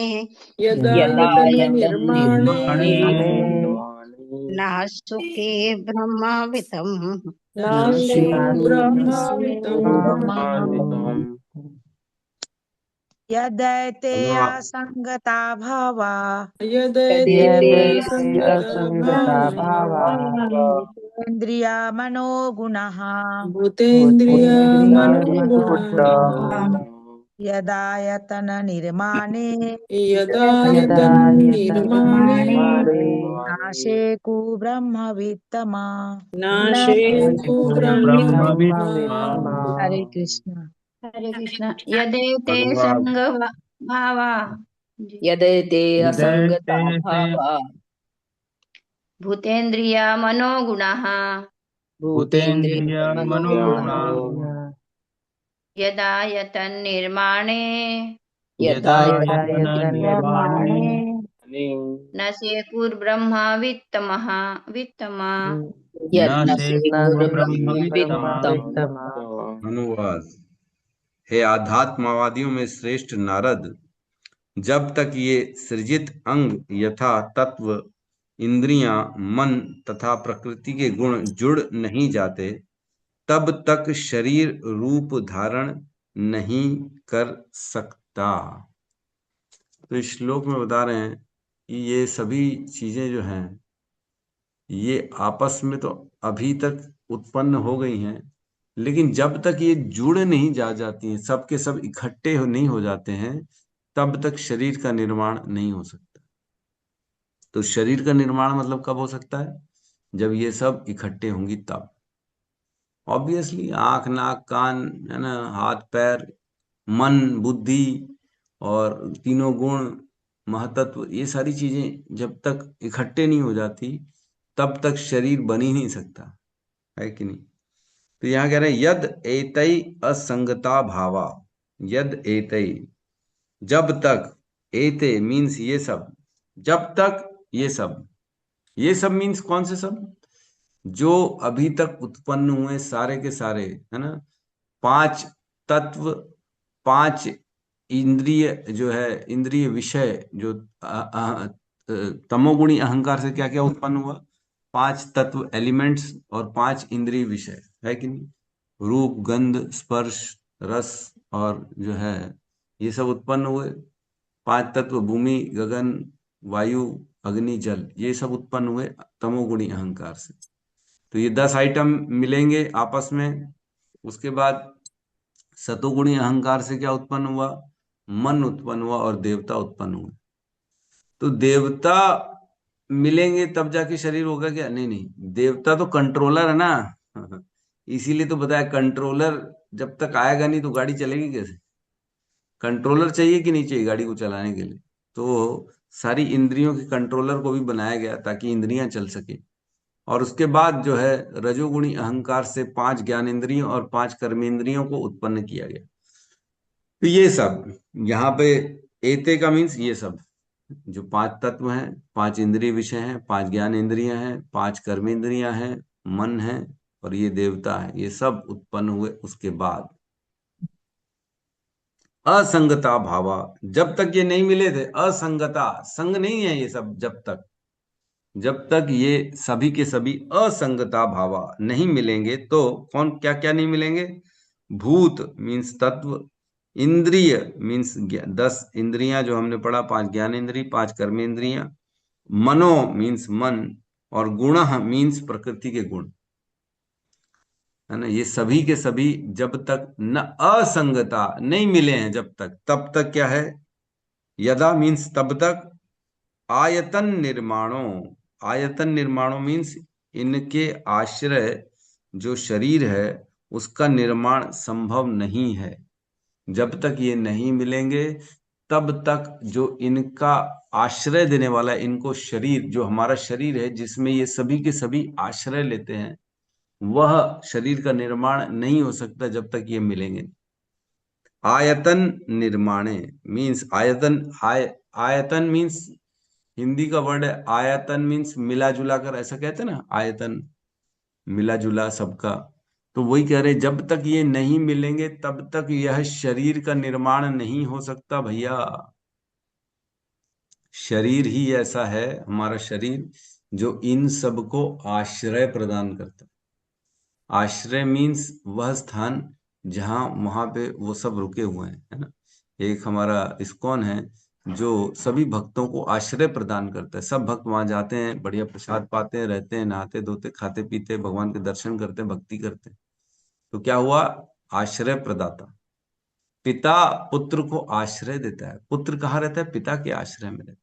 यदा निर्माणे यतन्निर्माणे नासुके ब्रह्मविदम् नाशेषु ब्रह्मविदम् यदैते असंगता भावा यदैते असंगता भावा इन्द्रिया मनोगुणः भूतेन्द्रिय मनोगुणः यदा यतन निर्माणे यदा यतन्निर्माणे नाशे कु ब्रह्मवित्तमा। नाशेषु ब्रह्मविद् हरे कृष्ण। हरे कृष्ण। यदेते भगवान संग भावा यदैते असंगता यदैते भावा भूतेन्द्रिया मनोगुणः भूतेन्द्रिय भूतेन्द्रिय मनोगुणा मनोगुणा यदा यतन्निर्माणे यदा यदायतन निर्वाणे न शेकुर्ब्रह्मा वित्तमा न शेकुर्ब्रह्म यद्वित्तम वित्तमा। अनुवाद। हे आध्यात्मवादियों में श्रेष्ठ नारद, जब तक ये सृजित अंग यथा तत्व, इंद्रियां, मन तथा प्रकृति के गुण जुड़ नहीं जाते, तब तक शरीर रूप धारण नहीं कर सकता। तो इस श्लोक में बता रहे हैं कि ये सभी चीजें जो हैं ये आपस में तो अभी तक उत्पन्न हो गई हैं, लेकिन जब तक ये जुड़ नहीं जाती हैं, सब के सब इकट्ठे नहीं हो जाते हैं, तब तक शरीर का निर्माण नहीं हो सकता। तो शरीर का निर्माण मतलब कब हो सकता है? जब ये सब इकट्ठे होंगी तब। ऑब्वियसली आंख, नाक, कान, है ना, हाथ, पैर, मन, बुद्धि और तीनों गुण, महतत्व, ये सारी चीजें जब तक इकट्ठे नहीं हो जाती तब तक शरीर बन ही नहीं सकता, है कि नहीं? तो यहाँ कह रहे हैं यद एतई असंगता भावा, यद एतई, जब तक, एते मीन्स ये सब, जब तक ये सब मीन्स कौन से सब? जो अभी तक उत्पन्न हुए सारे के सारे, है ना, 5 तत्व, 5 इंद्रिय जो है, इंद्रिय विषय जो तमोगुणी अहंकार से क्या क्या उत्पन्न हुआ? 5 तत्व एलिमेंट्स और 5 इंद्रिय विषय, है कि नहीं? रूप, गंध, स्पर्श, रस और जो है ये सब उत्पन्न हुए। 5 तत्व भूमि, गगन, वायु, अग्नि, जल, ये सब उत्पन्न हुए तमोगुणी अहंकार से। तो ये 10 आइटम मिलेंगे आपस में। उसके बाद सतोगुणी अहंकार से क्या उत्पन्न हुआ? मन उत्पन्न हुआ और देवता उत्पन्न हुए। तो देवता मिलेंगे तब जाके शरीर होगा क्या? नहीं नहीं, देवता तो कंट्रोलर है ना इसीलिए तो बताया, कंट्रोलर जब तक आएगा नहीं तो गाड़ी चलेगी कैसे? कंट्रोलर चाहिए कि नहीं चाहिए गाड़ी को चलाने के लिए? तो सारी इंद्रियों के कंट्रोलर को भी बनाया गया ताकि इंद्रियां चल सके। और उसके बाद जो है रजोगुणी अहंकार से 5 ज्ञानेंद्रियों और 5 कर्मेंद्रियों को उत्पन्न किया गया। तो ये सब यहाँ पे एते का मीन्स ये सब जो 5 तत्व हैं, 5 इंद्रिय विषय हैं, 5 ज्ञान इंद्रियां हैं, 5 कर्मेंद्रियां हैं, मन है और ये देवता है, ये सब उत्पन्न हुए। उसके बाद असंगता भावा, जब तक ये नहीं मिले थे, असंगता, संग नहीं है ये सब, जब तक ये सभी के सभी असंगता भावा नहीं मिलेंगे तो कौन क्या क्या नहीं मिलेंगे? भूत मीन्स तत्व, इंद्रिय मीन्स 10 इंद्रियां जो हमने पढ़ा, 5 ज्ञानेंद्रिय, 5 कर्मेंद्रियां, मनो मीन्स मन, और गुण मीन्स प्रकृति के गुण, है ना। ये सभी के सभी जब तक न असंगता नहीं मिले हैं जब तक, तब तक क्या है? यदा मीन्स तब तक, आयतन निर्माणों मीन्स इनके आश्रय जो शरीर है उसका निर्माण संभव नहीं है। जब तक ये नहीं मिलेंगे तब तक जो इनका आश्रय देने वाला, इनको शरीर, जो हमारा शरीर है जिसमें ये सभी के सभी आश्रय लेते हैं, वह शरीर का निर्माण नहीं हो सकता जब तक ये मिलेंगे। आयतन निर्माणे मीन्स आयतन, आयतन मीन्स हिंदी का वर्ड है आयतन, मीन्स मिला जुला कर, ऐसा कहते हैं ना, आयतन मिला जुला सबका। तो वही कह रहे, जब तक ये नहीं मिलेंगे तब तक यह शरीर का निर्माण नहीं हो सकता भैया। शरीर ही ऐसा है, हमारा शरीर, जो इन सबको आश्रय प्रदान करता है। आश्रय मीन्स वह स्थान जहां वहां पे वो सब रुके हुए हैं, है ना। एक हमारा इस्कॉन है जो सभी भक्तों को आश्रय प्रदान करता है। सब भक्त वहां जाते हैं, बढ़िया प्रसाद पाते हैं, रहते हैं, नहाते धोते, खाते पीते, भगवान के दर्शन करते हैं, भक्ति करते हैं। तो क्या हुआ? आश्रय प्रदाता। पिता पुत्र को आश्रय देता है। पुत्र कहाँ रहता है? पिता के आश्रय में रहता है।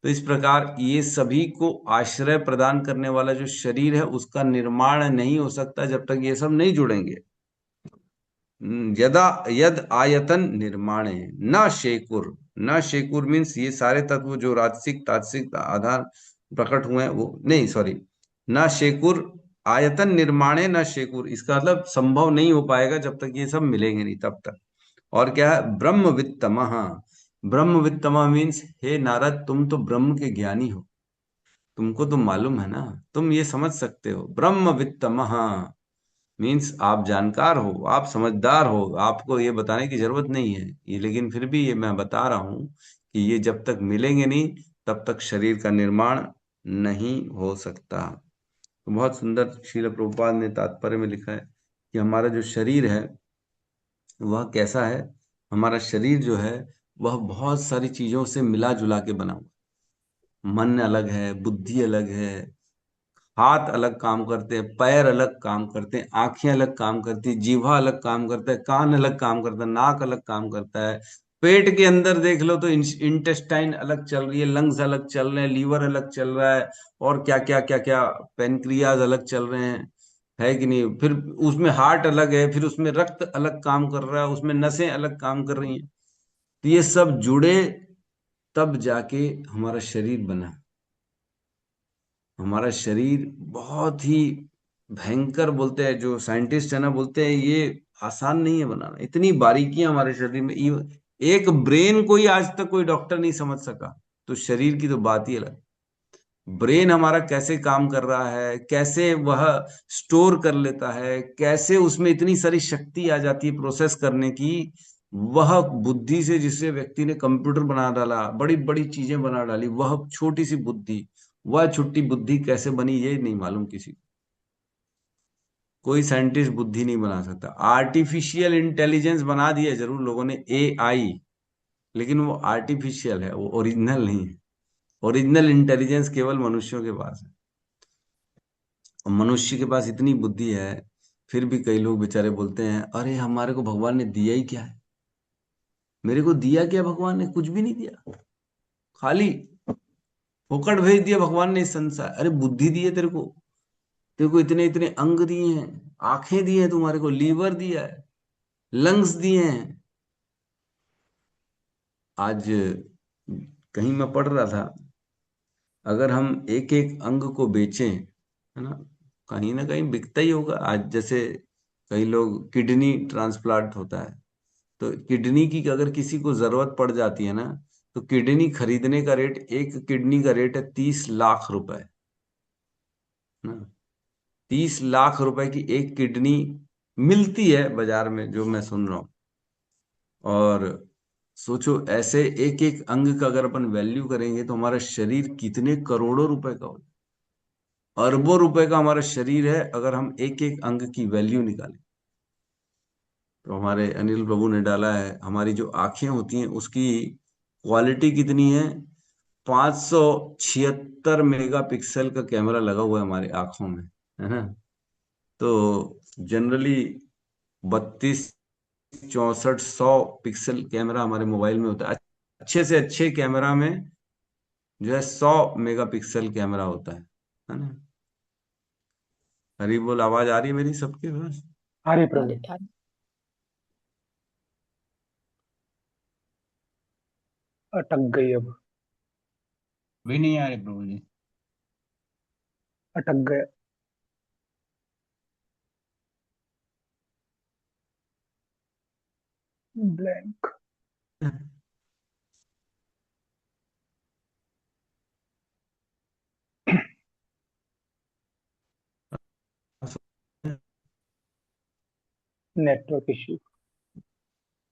तो इस प्रकार ये सभी को आश्रय प्रदान करने वाला जो शरीर है उसका निर्माण नहीं हो सकता जब तक ये सब नहीं जुड़ेंगे। यदा यद आयतन निर्माणे न शेकुर, न शेकुर मीन्स ये सारे तत्व जो राजसिक तात्सिक आधार प्रकट हुए हैं वो नहीं, सॉरी, न शेकुर, आयतन निर्माणे न शेकुर, इसका मतलब संभव नहीं हो पाएगा जब तक ये सब मिलेंगे नहीं तब तक। और क्या है, ब्रह्मवित्तमः। ब्रह्मवित्तमः मीन्स हे नारद, तुम तो ब्रह्म के ज्ञानी हो, तुमको तो मालूम है ना, तुम ये समझ सकते हो। ब्रह्मवित्तमः मीन्स आप जानकार हो, आप समझदार हो, आपको ये बताने की जरूरत नहीं है ये, लेकिन फिर भी ये मैं बता रहा हूं कि ये जब तक मिलेंगे नहीं तब तक शरीर का निर्माण नहीं हो सकता। तो बहुत सुंदर श्रील प्रभुपाद ने तात्पर्य में लिखा है कि हमारा जो शरीर है वह कैसा है। हमारा शरीर जो है वह बहुत सारी चीजों से मिला जुला के बना हुआ। मन अलग है, बुद्धि अलग है, हाथ अलग काम करते हैं, पैर अलग काम करते हैं, आंखें अलग काम करती है, जीवा अलग काम करता है, कान अलग काम करता है, नाक अलग काम करता है। पेट के अंदर देख लो तो इंटेस्टाइन अलग चल रही है, लंग्स अलग चल रहे हैं, लीवर अलग चल रहा है, और क्या क्या क्या क्या, पेनक्रियाज अलग चल रहे हैं, है कि नहीं। फिर उसमें हार्ट अलग है, फिर उसमें रक्त अलग काम कर रहा है, उसमें नसें अलग काम कर रही हैं। तो ये सब जुड़े तब जाके हमारा शरीर बना। हमारा शरीर बहुत ही भयंकर, बोलते हैं जो साइंटिस्ट है ना, बोलते हैं ये आसान नहीं है बनाना, इतनी बारीकियां हमारे शरीर में। एक ब्रेन को ही आज तक कोई डॉक्टर नहीं समझ सका, तो शरीर की तो बात ही अलग। ब्रेन हमारा कैसे काम कर रहा है, कैसे वह स्टोर कर लेता है, कैसे उसमें इतनी सारी शक्ति आ जाती है प्रोसेस करने की। वह बुद्धि से, जिससे व्यक्ति ने कंप्यूटर बना डाला, बड़ी बड़ी चीजें बना डाली, वह छोटी सी बुद्धि, वह छोटी बुद्धि कैसे बनी ये नहीं मालूम किसी को। कोई साइंटिस्ट बुद्धि नहीं बना सकता। आर्टिफिशियल इंटेलिजेंस बना दिया जरूर लोगों ने, AI, लेकिन वो आर्टिफिशियल है, वो ओरिजिनल नहीं है। ओरिजिनल इंटेलिजेंस केवल मनुष्यों के पास है। और मनुष्य के पास इतनी बुद्धि है, फिर भी कई लोग बेचारे बोलते हैं अरे हमारे को भगवान ने दिया ही क्या है, मेरे को दिया क्या, भगवान ने कुछ भी नहीं दिया, खाली फोकट भेज दिया भगवान ने इस संसार। अरे बुद्धि दी है तेरे को, तेरे को इतने इतने अंग दिए हैं, आंखें दी हैं तुम्हारे को, लीवर दिया है, लंग्स दिए हैं। आज कहीं मैं पढ़ रहा था, अगर हम एक एक अंग को बेचें, है ना कहीं बिकता ही होगा। आज जैसे कई लोग, किडनी ट्रांसप्लांट होता है, तो किडनी की अगर किसी को जरूरत पड़ जाती है ना, तो किडनी खरीदने का रेट, एक किडनी का रेट है 30 लाख रुपए, ना। 30 लाख रुपए की एक किडनी मिलती है बाजार में, जो मैं सुन रहा हूँ। और सोचो ऐसे एक एक अंग का अगर अपन वैल्यू करेंगे तो हमारा शरीर कितने करोड़ों रुपए का हो, अरबों रुपए का हमारा शरीर है, अगर हम एक एक अंग की वैल्यू निकालें। तो हमारे अनिल प्रभु ने डाला है, हमारी जो आंखें होती हैं उसकी क्वालिटी कितनी है, 576 मेगापिक्सल का कैमरा लगा हुआ है हमारी आंखों में, है ना। तो जनरली 32 64 100 पिक्सल कैमरा हमारे मोबाइल में होता है। अच्छे से अच्छे कैमरा में जो है 100 मेगापिक्सल कैमरा होता है ना। हरी बोल, आवाज आ रही है मेरी सबके पास? हरे अरे प्रभु। यार, अटक गई अब। भी नहीं आ रहे प्रभु जी। अटक गया। ब्लैंक। Network issue.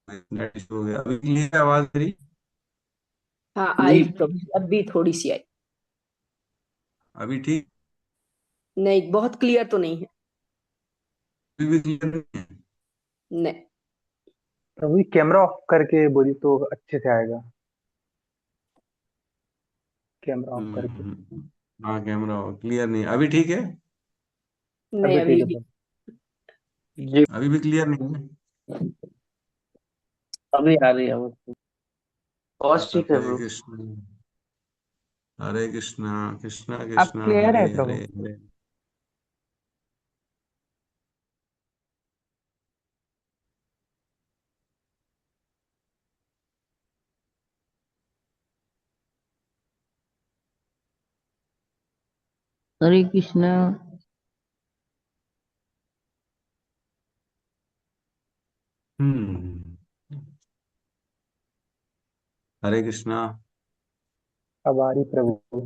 हो गया, अभी क्लियर है आवाज मेरी? हाँ आई प्रभु जी, अब भी थोड़ी सी आई। अभी ठीक? नहीं, बहुत क्लियर तो नहीं है। अभी भी क्लियर नहीं है? नहीं। प्रभु जी कैमरा ऑफ करके बोली तो अच्छे से आएगा। कैमरा ऑफ करके। हाँ कैमरा क्लियर नहीं, अभी ठीक है? नहीं अभी ठीक अभी है भी। प्रभु जी। अभी भी क्लियर नहीं है? अभी आ रही है आवाज। आवाज ठीक है हरे प्रभु। कृष्ण, हरे कृष्णा, कृष्णा अब कृष्णा, क्लियर हरे है हरे प्रभु। हरे। हरे कृष्णा। हम्म हरे कृष्णा। आभारी प्रभु।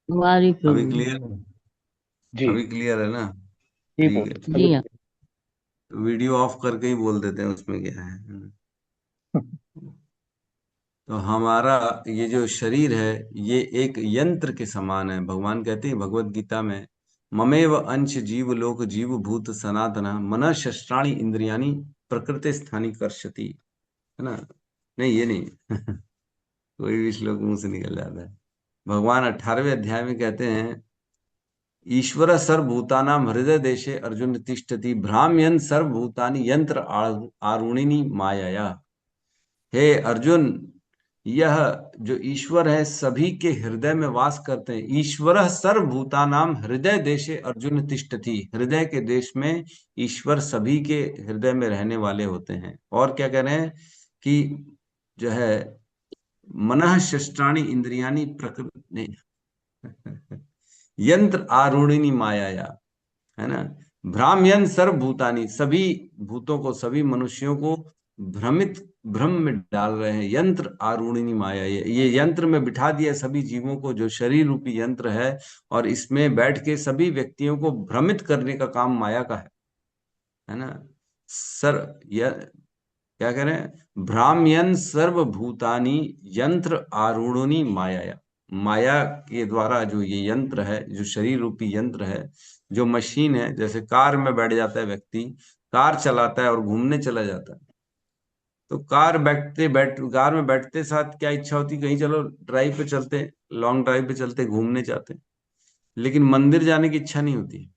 हमारी अभी प्रभु। क्लियर है? जी अभी क्लियर है ना? जी ठीक प्रभु, है। अभी जी हाँ। वीडियो ऑफ करके ही बोल देते हैं, उसमें क्या है ना? तो हमारा ये जो शरीर है, ये एक यंत्र के समान है। भगवान कहते हैं भगवत गीता में, ममेव अंश जीव लोक जीव भूत सनातन मन शस्त्राणी इंद्रियाणी प्रकृति स्थानी कर्षति, है ना? नहीं, ये नहीं। कोई भी श्लोक मुंह से निकल जाता है। भगवान 18वें अध्याय में कहते हैं, ईश्वर सर्वभूतानां हृदय देशे अर्जुन तिष्ठति भ्राम्यन् सर्वभूतानि यंत्र आरुणिनी मायया। हे अर्जुन, यह जो ईश्वर है सभी के हृदय में वास करते हैं। ईश्वर सर्वभूतानाम हृदय देशे अर्जुन तिष्ठति, हृदय के देश में ईश्वर सभी के हृदय में रहने वाले होते हैं। और क्या कह रहे हैं कि जो है मनः शस्त्राणि इंद्रियाणि प्रकृति यंत्र आरूढ़िनी माया, है ना? भ्राम्यन सर्वभूतानि, सभी भूतों को, सभी मनुष्यों को भ्रम में डाल रहे हैं। यंत्र आरूढ़िनी माया, ये यंत्र में बिठा दिया सभी जीवों को, जो शरीर रूपी यंत्र है, और इसमें बैठ के सभी व्यक्तियों को भ्रमित करने का काम माया का है ना? सर क्या कह रहे हैं? भ्राम्यन सर्वभूतानि यंत्र आरूढ़ोनि माया, माया के द्वारा जो ये यंत्र है, जो शरीर रूपी यंत्र है, जो मशीन है, जैसे कार में बैठ जाता है व्यक्ति, कार चलाता है और घूमने चला जाता है, तो कार में बैठते साथ क्या इच्छा होती, कहीं चलो ड्राइव पे चलते, लॉन्ग ड्राइव पे चलते, घूमने जाते, लेकिन मंदिर जाने की इच्छा नहीं होती।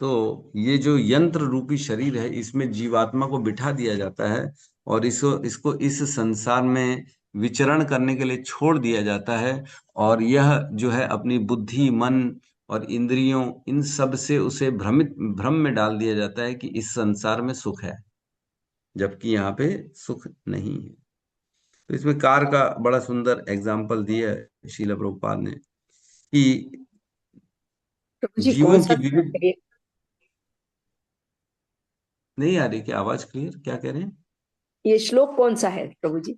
तो ये जो यंत्र रूपी शरीर है, इसमें जीवात्मा को बिठा दिया जाता है और इसको इसको इस संसार में विचरण करने के लिए छोड़ दिया जाता है। और यह जो है अपनी बुद्धि, मन और इंद्रियों, इन सब से उसे भ्रम में डाल दिया जाता है कि इस संसार में सुख है, जबकि यहाँ पे सुख नहीं है। तो इसमें कार का बड़ा सुंदर एग्जाम्पल दिया है श्रील प्रभुपाद ने कि प्रभु जी कौन जीवों सा की विविध। नहीं आ रही क्या आवाज क्लियर? क्या कह रहे हैं? ये श्लोक कौन सा है प्रभु जी?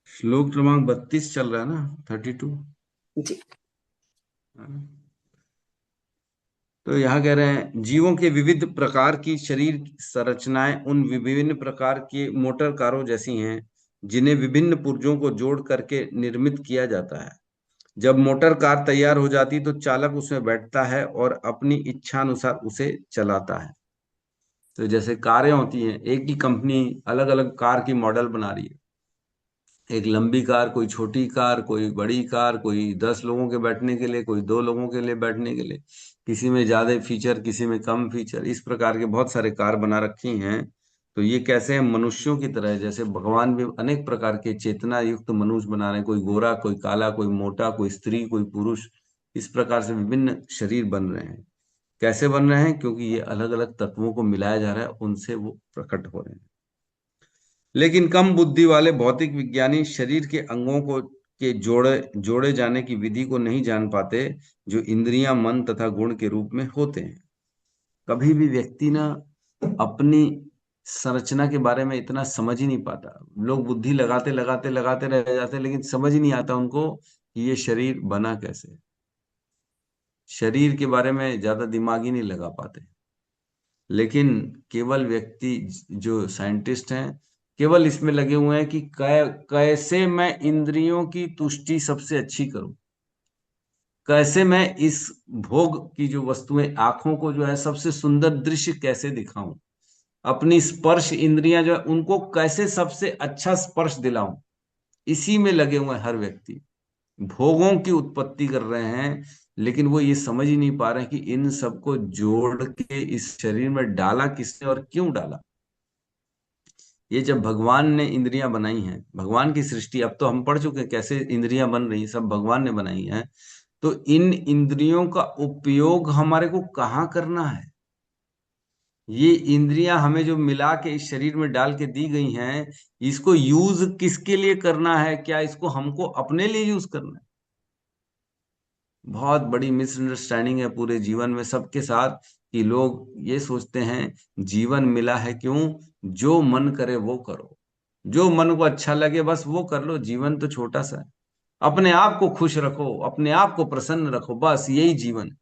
श्लोक क्रमांक 32 चल रहा है ना, 32। जी। तो यहाँ कह रहे हैं, जीवों के विविध प्रकार की शरीर संरचनाएं उन विभिन्न प्रकार के मोटर कारों जैसी हैं, जिन्हें विभिन्न पुर्जों को जोड़ करके निर्मित किया जाता है। जब मोटर कार तैयार हो जाती तो चालक उसमें बैठता है और अपनी इच्छानुसार उसे चलाता है। तो जैसे कारें होती हैं, एक ही कंपनी अलग अलग कार की मॉडल बना रही है, एक लंबी कार, कोई छोटी कार, कोई बड़ी कार, कोई 10 लोगों के बैठने के लिए, कोई 2 लोगों के लिए बैठने के लिए, किसी में ज्यादा फीचर, किसी में कम फीचर, इस प्रकार के बहुत सारे कार बना रखी हैं। तो ये कैसे हैं? मनुष्यों की तरह है। जैसे भगवान भी अनेक प्रकार के चेतना युक्त मनुष्य बना रहे हैं, कोई गोरा, कोई काला, कोई मोटा, कोई स्त्री, कोई पुरुष, इस प्रकार से विभिन्न शरीर बन रहे हैं। कैसे बन रहे हैं? क्योंकि ये अलग अलग तत्वों को मिलाया जा रहा है, उनसे वो प्रकट हो रहे हैं। लेकिन कम बुद्धि वाले भौतिक विज्ञानी शरीर के अंगों को के जोड़े जाने की विधि को नहीं जान पाते, जो इंद्रियां, मन तथा गुण के रूप में होते हैं। कभी भी व्यक्ति ना अपनी संरचना के बारे में इतना समझ ही नहीं पाता। लोग बुद्धि लगाते लगाते लगाते रह जाते, लेकिन समझ ही नहीं आता उनको कि ये शरीर बना कैसे। शरीर के बारे में ज्यादा दिमाग ही नहीं लगा पाते। लेकिन केवल व्यक्ति जो साइंटिस्ट हैं, केवल इसमें लगे हुए हैं कि कैसे मैं इंद्रियों की तुष्टि सबसे अच्छी करूं, कैसे मैं इस भोग की जो वस्तुएं, आंखों को जो है सबसे सुंदर दृश्य कैसे दिखाऊं, अपनी स्पर्श इंद्रियां जो है उनको कैसे सबसे अच्छा स्पर्श दिलाऊं, इसी में लगे हुए हैं हर व्यक्ति। भोगों की उत्पत्ति कर रहे हैं, लेकिन वो ये समझ ही नहीं पा रहे हैं कि इन सबको जोड़ के इस शरीर में डाला किसने और क्यों डाला। ये जब भगवान ने इंद्रियां बनाई हैं, भगवान की सृष्टि, अब तो हम पढ़ चुके हैं कैसे इंद्रियां बन रही, सब भगवान ने बनाई हैं। तो इन इंद्रियों का उपयोग हमारे को कहाँ करना है? ये इंद्रियां हमें जो मिला के इस शरीर में डाल के दी गई हैं, इसको यूज किसके लिए करना है? क्या इसको हमको अपने लिए यूज करना है? बहुत बड़ी मिसअंडरस्टैंडिंग है पूरे जीवन में सबके साथ, कि लोग ये सोचते हैं जीवन मिला है क्यों, जो मन करे वो करो। जो मन को अच्छा लगे बस वो कर लो। जीवन तो छोटा सा है। अपने आप को खुश रखो, अपने आप को प्रसन्न रखो, बस यही जीवन है।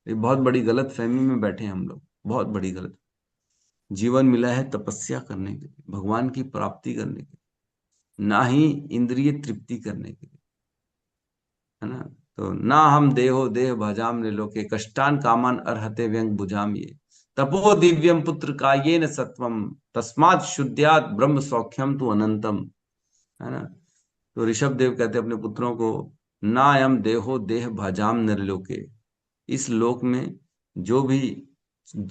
ये बहुत बड़ी गलत फहमी में बैठे हैं हम लोग, बहुत बड़ी गलत। जीवन मिला है तपस्या करने के लिए, भगवान की प्राप्ति करने के लिए, ना ही इंद्रिय तृप्ति करने के लिए, है ना। तो ना हम देहो देह भजाम ने लोके कष्टान कामान अर्हते व्यंग बुझाम ये तपो दिव्यम पुत्र का ये न सत्वम तस्मात् शुद्ध्यात् ब्रह्म सौख्यम तु अनंतम, है ना। तो ऋषभ देव कहते अपने पुत्रों को, ना यम देहो देह भजाम नरलोके, इस लोक में जो भी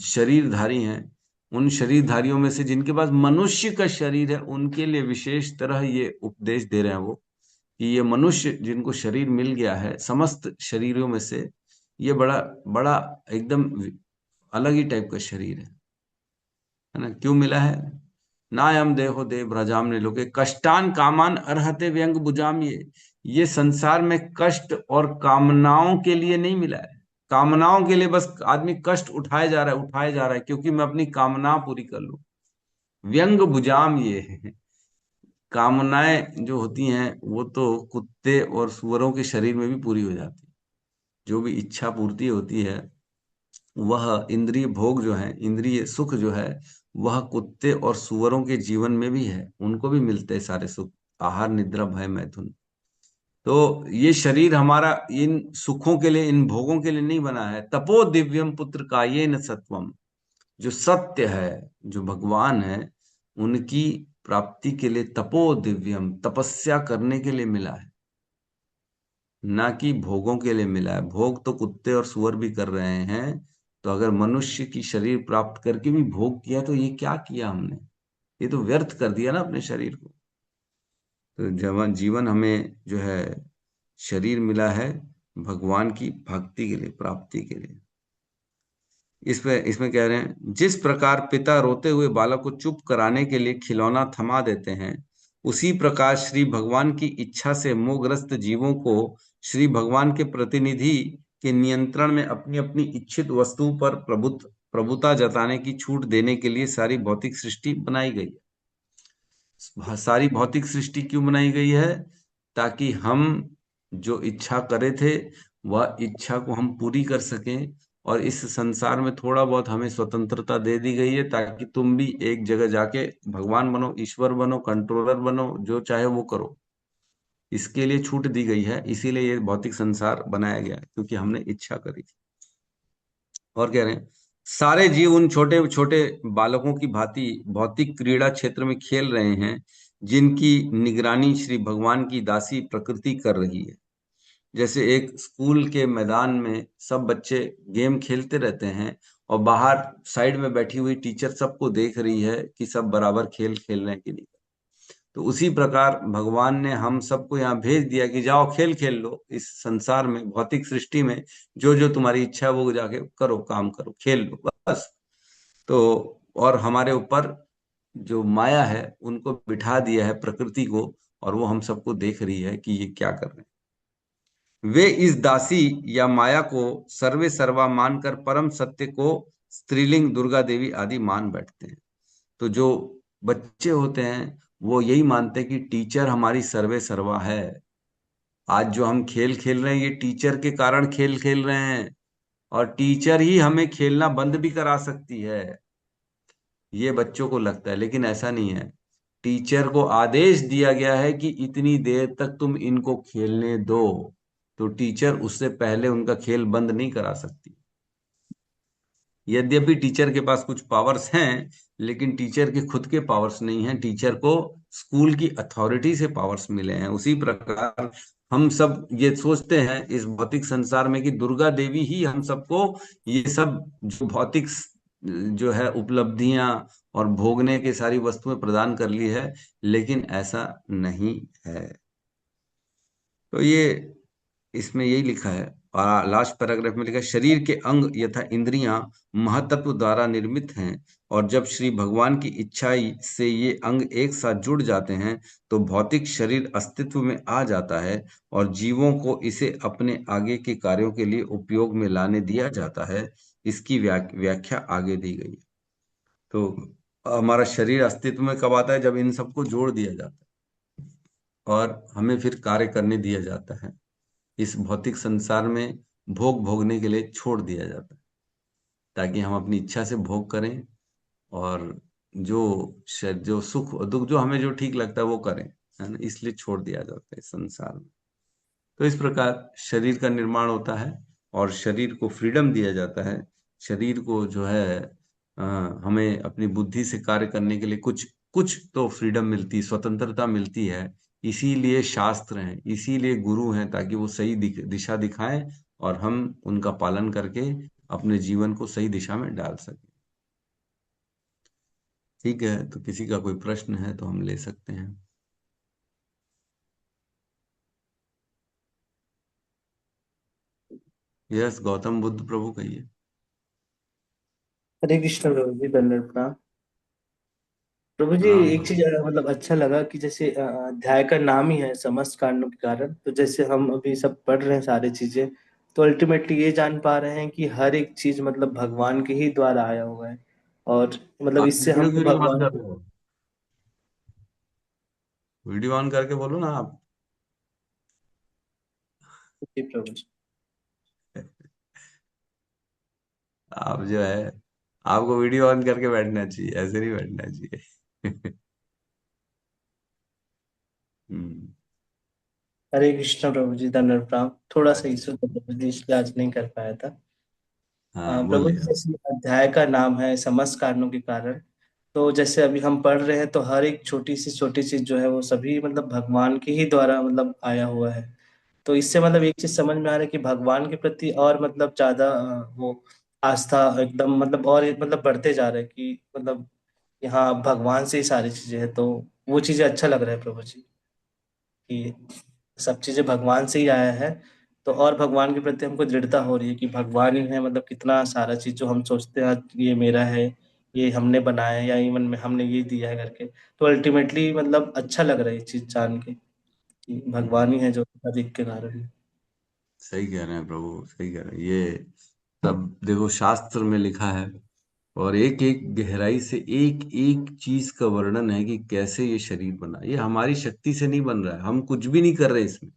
शरीरधारी हैं, उन शरीरधारियों में से जिनके पास मनुष्य का शरीर है, उनके लिए विशेष तरह ये उपदेश दे रहे हैं वो, कि ये मनुष्य जिनको शरीर मिल गया है समस्त शरीरों में से, ये बड़ा बड़ा एकदम अलग ही टाइप का शरीर है ना। क्यों मिला है? नायम देहो दे भ्रजाम ने लोके कष्टान कामान अर्हते व्यंग बुझाम ये संसार में कष्ट और कामनाओं के लिए नहीं मिला है। कामनाओं के लिए बस आदमी कष्ट उठाए जा रहा है, उठाए जा रहा है, क्योंकि मैं अपनी कामना पूरी कर लूं। व्यंग बुझाम ये है, कामनाएं जो होती हैं वो तो कुत्ते और सुअरों के शरीर में भी पूरी हो जाती है। जो भी इच्छा पूर्ति होती है, वह इंद्रिय भोग जो है, इंद्रिय सुख जो है, वह कुत्ते और सुअरों के जीवन में भी है, उनको भी मिलते हैं सारे सुख, आहार निद्रा भय मैथुन। तो ये शरीर हमारा इन सुखों के लिए, इन भोगों के लिए नहीं बना है। तपो दिव्यम पुत्र कायेन सत्वम, जो सत्य है, जो भगवान है, उनकी प्राप्ति के लिए तपो दिव्यम, तपस्या करने के लिए मिला है, ना कि भोगों के लिए मिला है। भोग तो कुत्ते और सुअर भी कर रहे हैं। तो अगर मनुष्य की शरीर प्राप्त करके भी भोग किया तो ये क्या किया हमने? ये तो व्यर्थ कर दिया ना अपने शरीर को। तो जवान जीवन हमें जो है शरीर मिला है भगवान की भक्ति के लिए, प्राप्ति के लिए। इसमें कह रहे हैं, जिस प्रकार पिता रोते हुए बालक को चुप कराने के लिए खिलौना थमा देते हैं, उसी प्रकार श्री भगवान की इच्छा से मोहग्रस्त जीवों को श्री भगवान के प्रतिनिधि के नियंत्रण में अपनी अपनी इच्छित वस्तु पर प्रभुता जताने की छूट देने के लिए सारी भौतिक सृष्टि बनाई गई है। सारी भौतिक सृष्टि क्यों बनाई गई है? ताकि हम जो इच्छा करे थे वह इच्छा को हम पूरी कर सकें। और इस संसार में थोड़ा बहुत हमें स्वतंत्रता दे दी गई है, ताकि तुम भी एक जगह जाके भगवान बनो, ईश्वर बनो, कंट्रोलर बनो, जो चाहे वो करो। इसके लिए छूट दी गई है, इसीलिए ये भौतिक संसार बनाया गया है, क्योंकि हमने इच्छा करी थी। और कह रहे हैं, सारे जीव उन छोटे छोटे बालकों की भांति भौतिक क्रीड़ा क्षेत्र में खेल रहे हैं, जिनकी निगरानी श्री भगवान की दासी प्रकृति कर रही है। जैसे एक स्कूल के मैदान में सब बच्चे गेम खेलते रहते हैं और बाहर साइड में बैठी हुई टीचर सबको देख रही है कि सब बराबर खेल खेल रहे हैं कि नहीं। तो उसी प्रकार भगवान ने हम सबको यहाँ भेज दिया कि जाओ खेल खेल लो, इस संसार में, भौतिक सृष्टि में जो जो तुम्हारी इच्छा है वो जाके करो, काम करो, खेल लो बस। तो और हमारे ऊपर जो माया है उनको बिठा दिया है, प्रकृति को, और वो हम सबको देख रही है कि ये क्या कर रहे हैं। वे इस दासी या माया को सर्वे सर्वा मानकर परम सत्य को स्त्रीलिंग दुर्गा देवी आदि मान बैठते हैं। तो जो बच्चे होते हैं वो यही मानते हैं कि टीचर हमारी सर्वे सर्वा है। आज जो हम खेल खेल रहे हैं ये टीचर के कारण खेल खेल रहे हैं, और टीचर ही हमें खेलना बंद भी करा सकती है, ये बच्चों को लगता है, लेकिन ऐसा नहीं है। टीचर को आदेश दिया गया है कि इतनी देर तक तुम इनको खेलने दो, तो टीचर उससे पहले उनका खेल बंद नहीं करा सकती। यद्यपि टीचर के पास कुछ पावर्स हैं, लेकिन टीचर के खुद के पावर्स नहीं हैं, टीचर को स्कूल की अथॉरिटी से पावर्स मिले हैं। उसी प्रकार हम सब ये सोचते हैं इस भौतिक संसार में कि दुर्गा देवी ही हम सबको ये सब जो भौतिक जो है उपलब्धियां और भोगने की सारी वस्तुएं प्रदान कर ली है, लेकिन ऐसा नहीं है। तो ये इसमें यही लिखा है, और लास्ट पैराग्राफ में लिखा है, शरीर के अंग यथा इंद्रियां महतत्व द्वारा निर्मित हैं, और जब श्री भगवान की इच्छा से ये अंग एक साथ जुड़ जाते हैं तो भौतिक शरीर अस्तित्व में आ जाता है, और जीवों को इसे अपने आगे के कार्यों के लिए उपयोग में लाने दिया जाता है। इसकी व्याख्या आगे दी गई। तो हमारा शरीर अस्तित्व में कब आता है? जब इन सबको जोड़ दिया जाता है और हमें फिर कार्य करने दिया जाता है। इस भौतिक संसार में भोग भोगने के लिए छोड़ दिया जाता है ताकि हम अपनी इच्छा से भोग करें और जो जो सुख और दुख जो हमें जो ठीक लगता है वो करें, है ना। इसलिए छोड़ दिया जाता है इस संसार में। तो इस प्रकार शरीर का निर्माण होता है और शरीर को फ्रीडम दिया जाता है। शरीर को जो है अ, हमें अपनी बुद्धि से कार्य करने के लिए कुछ कुछ तो फ्रीडम मिलती, स्वतंत्रता मिलती है। इसीलिए शास्त्र हैं, इसीलिए गुरु हैं, ताकि वो सही दिशा दिखाएं और हम उनका पालन करके अपने जीवन को सही दिशा में डाल सकें। ठीक है, तो किसी का कोई प्रश्न है तो हम ले सकते हैं। यस, गौतम बुद्ध प्रभु कहिए। हरे कृष्ण प्रभु जी, दंडवत प्रणाम। प्रभु जी, प्रणाम एक प्रभु। चीज मतलब अच्छा लगा कि जैसे अध्याय का नाम ही है समस्त कारणों के कारण, तो जैसे हम अभी सब पढ़ रहे हैं सारी चीजें, तो अल्टीमेटली ये जान पा रहे हैं कि हर एक चीज मतलब भगवान के ही द्वारा आया हुआ है। और मतलब आप इससे वीडियो हमको वीडियो ऑन भगवान कर को। रहे हो? वीडियो ऑन करके बोलो ना आप। जी प्रभु जी। आप जो है, आपको वीडियो ऑन करके बैठना चाहिए, ऐसे नहीं बैठना चाहिए। हम्म। हरे कृष्ण प्रभु जी, दंडवत प्रणाम। थोड़ा सा अच्छा, इशू था प्रभु जी, इसलिए आज नहीं कर पाया था। हाँ प्रभु बोलिए जी, आप। जैसे अध्याय का नाम है समस्त कारणों के कारण, तो जैसे अभी हम पढ़ रहे हैं तो हर एक छोटी सी छोटी चीज जो है वो सभी मतलब भगवान के ही द्वारा मतलब आया हुआ है। तो इससे मतलब एक चीज समझ में आ रहा है कि भगवान के प्रति और मतलब ज्यादा वो आस्था एकदम मतलब और मतलब बढ़ते जा रहा है कि मतलब यहाँ भगवान से ही सारी चीजें हैं, तो वो चीजें अच्छा लग रहा है प्रभु जी कि सब चीजें भगवान से ही आया है। तो और भगवान के प्रति हमको दृढ़ता हो रही है कि भगवान ही है, मतलब कितना सारा चीज जो हम सोचते हैं आज ये मेरा है, ये हमने बनाया है या इवन में हमने ये दिया है करके, तो अल्टीमेटली मतलब अच्छा लग रहा है ये चीज जान के कि भगवान ही हम्म, है जो अधिक के कारण है। सही कह रहे हैं प्रभु, सही कह रहे हैं। ये सब देखो शास्त्र में लिखा है और एक एक गहराई से एक एक चीज का वर्णन है कि कैसे ये शरीर बना। ये हमारी शक्ति से नहीं बन रहा है, हम कुछ भी नहीं कर रहे इसमें,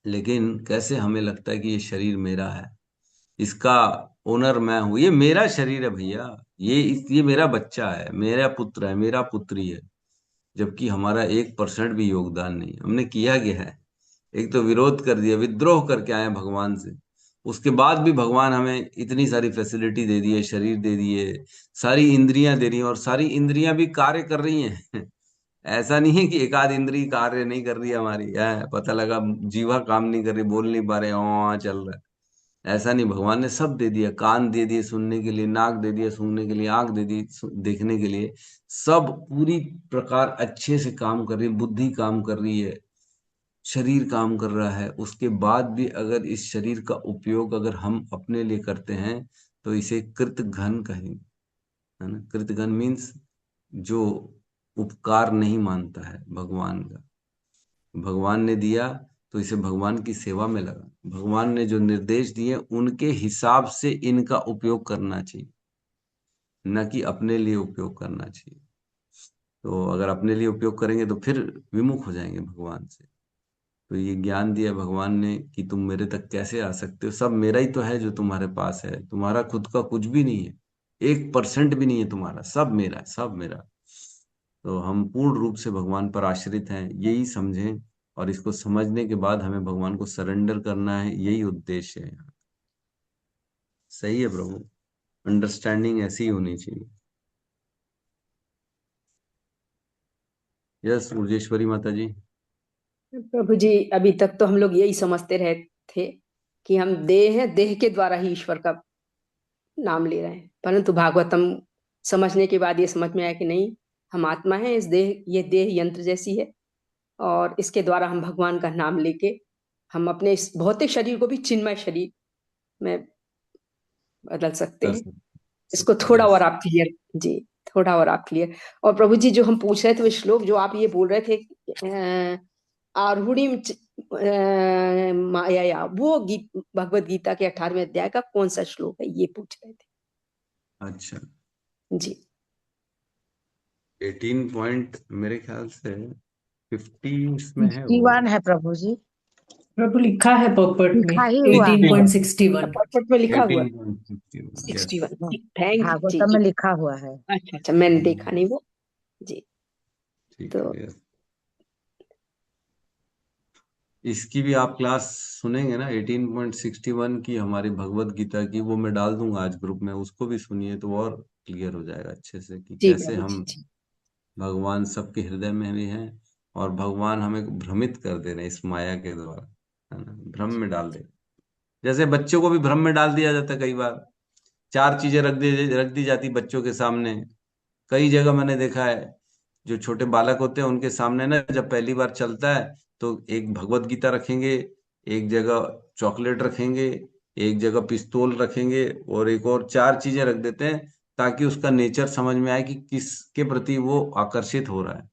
लेकिन कैसे हमें लगता है कि ये शरीर मेरा है, इसका ओनर मैं हूं, ये मेरा शरीर है भैया। ये मेरा बच्चा है, मेरा पुत्र है, मेरा पुत्री है। जबकि हमारा 1% भी योगदान नहीं है। हमने किया क्या है? एक तो विरोध कर दिया, विद्रोह करके आए भगवान से। उसके बाद भी भगवान हमें इतनी सारी फैसिलिटी दे दी है, शरीर दे दिए, सारी इंद्रियां दे रही हैं और सारी इंद्रियां भी कार्य कर रही हैं। ऐसा नहीं है कि एक आध इंद्री कार्य नहीं कर रही है हमारी, है पता लगा जीवा काम नहीं कर रही, बोल नहीं पा रहे, चल रहा है। ऐसा नहीं, भगवान ने सब दे दिया। कान दे दिए सुनने के लिए, नाक दे दिया सूंघने के लिए, आंख दे दी देखने के लिए। सब पूरी प्रकार अच्छे से काम कर रही है, बुद्धि काम कर रही है, शरीर काम कर रहा है। उसके बाद भी अगर इस शरीर का उपयोग अगर हम अपने लिए करते हैं तो इसे कृतघ्न कहेंगे, है ना। कृतघ्न मीन्स जो उपकार नहीं मानता है भगवान का। भगवान ने दिया तो इसे भगवान की सेवा में लगा। भगवान ने जो निर्देश दिए उनके हिसाब से इनका उपयोग करना चाहिए, न कि अपने लिए उपयोग करना चाहिए। तो अगर अपने लिए उपयोग करेंगे तो फिर विमुख हो जाएंगे भगवान से। तो ये ज्ञान दिया भगवान ने कि तुम मेरे तक कैसे आ सकते हो, सब मेरा ही तो है जो तुम्हारे पास है, तुम्हारा खुद का कुछ भी नहीं है, 1% भी नहीं है तुम्हारा, सब मेरा है, सब मेरा। तो हम पूर्ण रूप से भगवान पर आश्रित हैं, यही समझें। और इसको समझने के बाद हमें भगवान को सरेंडर करना है, यही उद्देश्य है यहाँ। सही है प्रभु, अंडरस्टैंडिंग ऐसी ही होनी चाहिए। यस उर्जेश्वरी माता जी। प्रभु जी, अभी तक तो हम लोग यही समझते रहे थे कि हम देह है, देह के द्वारा ही ईश्वर का नाम ले रहे हैं, परंतु भागवतम समझने के बाद ये समझ में आया कि नहीं, हम आत्मा है, इस देह, ये देह यंत्र जैसी है और इसके द्वारा हम भगवान का नाम लेके हम अपने इस भौतिक शरीर को भी चिन्मय शरीर में बदल सकते कर हैं। इसको सकते, थोड़ा यस। और आप क्लियर, जी, थोड़ा और आप क्लियर। और प्रभु जी, जो हम पूछ रहे थे वो श्लोक जो आप ये बोल रहे थे, आरूढ़िम माया, वो भगवत गीता के 18वें अध्याय का कौन सा श्लोक है, ये पूछ रहे थे अच्छा, जी। 18 पॉइंट मेरे ख्याल से 50 में है वो। 61 है प्रभु जी, प्रभु लिखा है पॉपट में लिखा ही हुआ है। 18.61। पॉपट में लिखा हुआ है 18.61 यस। 61। थैंक जी भागवतम जी। में लिखा हुआ है। अच्छा अच्छा, मैंने देखा नहीं वो जी। ठीक तो है यस। इसकी भी आप क्लास सुनेंगे ना, 18.61 की हमारी भगवत गीता की, वो मैं डाल दूंगा आज ग्रुप में, उसको भी सुनिए तो और क्लियर हो जाएगा अच्छे से कि जी कैसे प्रभु जी हम जी। भगवान सबके हृदय में भी हैं और भगवान हमें भ्रमित कर दे रहे हैं इस माया के द्वारा, है ना, भ्रम में डाल दे। जैसे बच्चों को भी भ्रम में डाल दिया जाता है कई बार, चार चीजें रख दी जाती बच्चों के सामने। कई जगह मैंने देखा है, जो छोटे बालक होते हैं उनके सामने ना जब पहली बार चलता है तो एक भगवत गीता रखेंगे, एक जगह चॉकलेट रखेंगे, एक जगह पिस्तौल रखेंगे और एक और चार चीजें रख देते हैं, ताकि उसका नेचर समझ में आए कि किसके प्रति वो आकर्षित हो रहा है।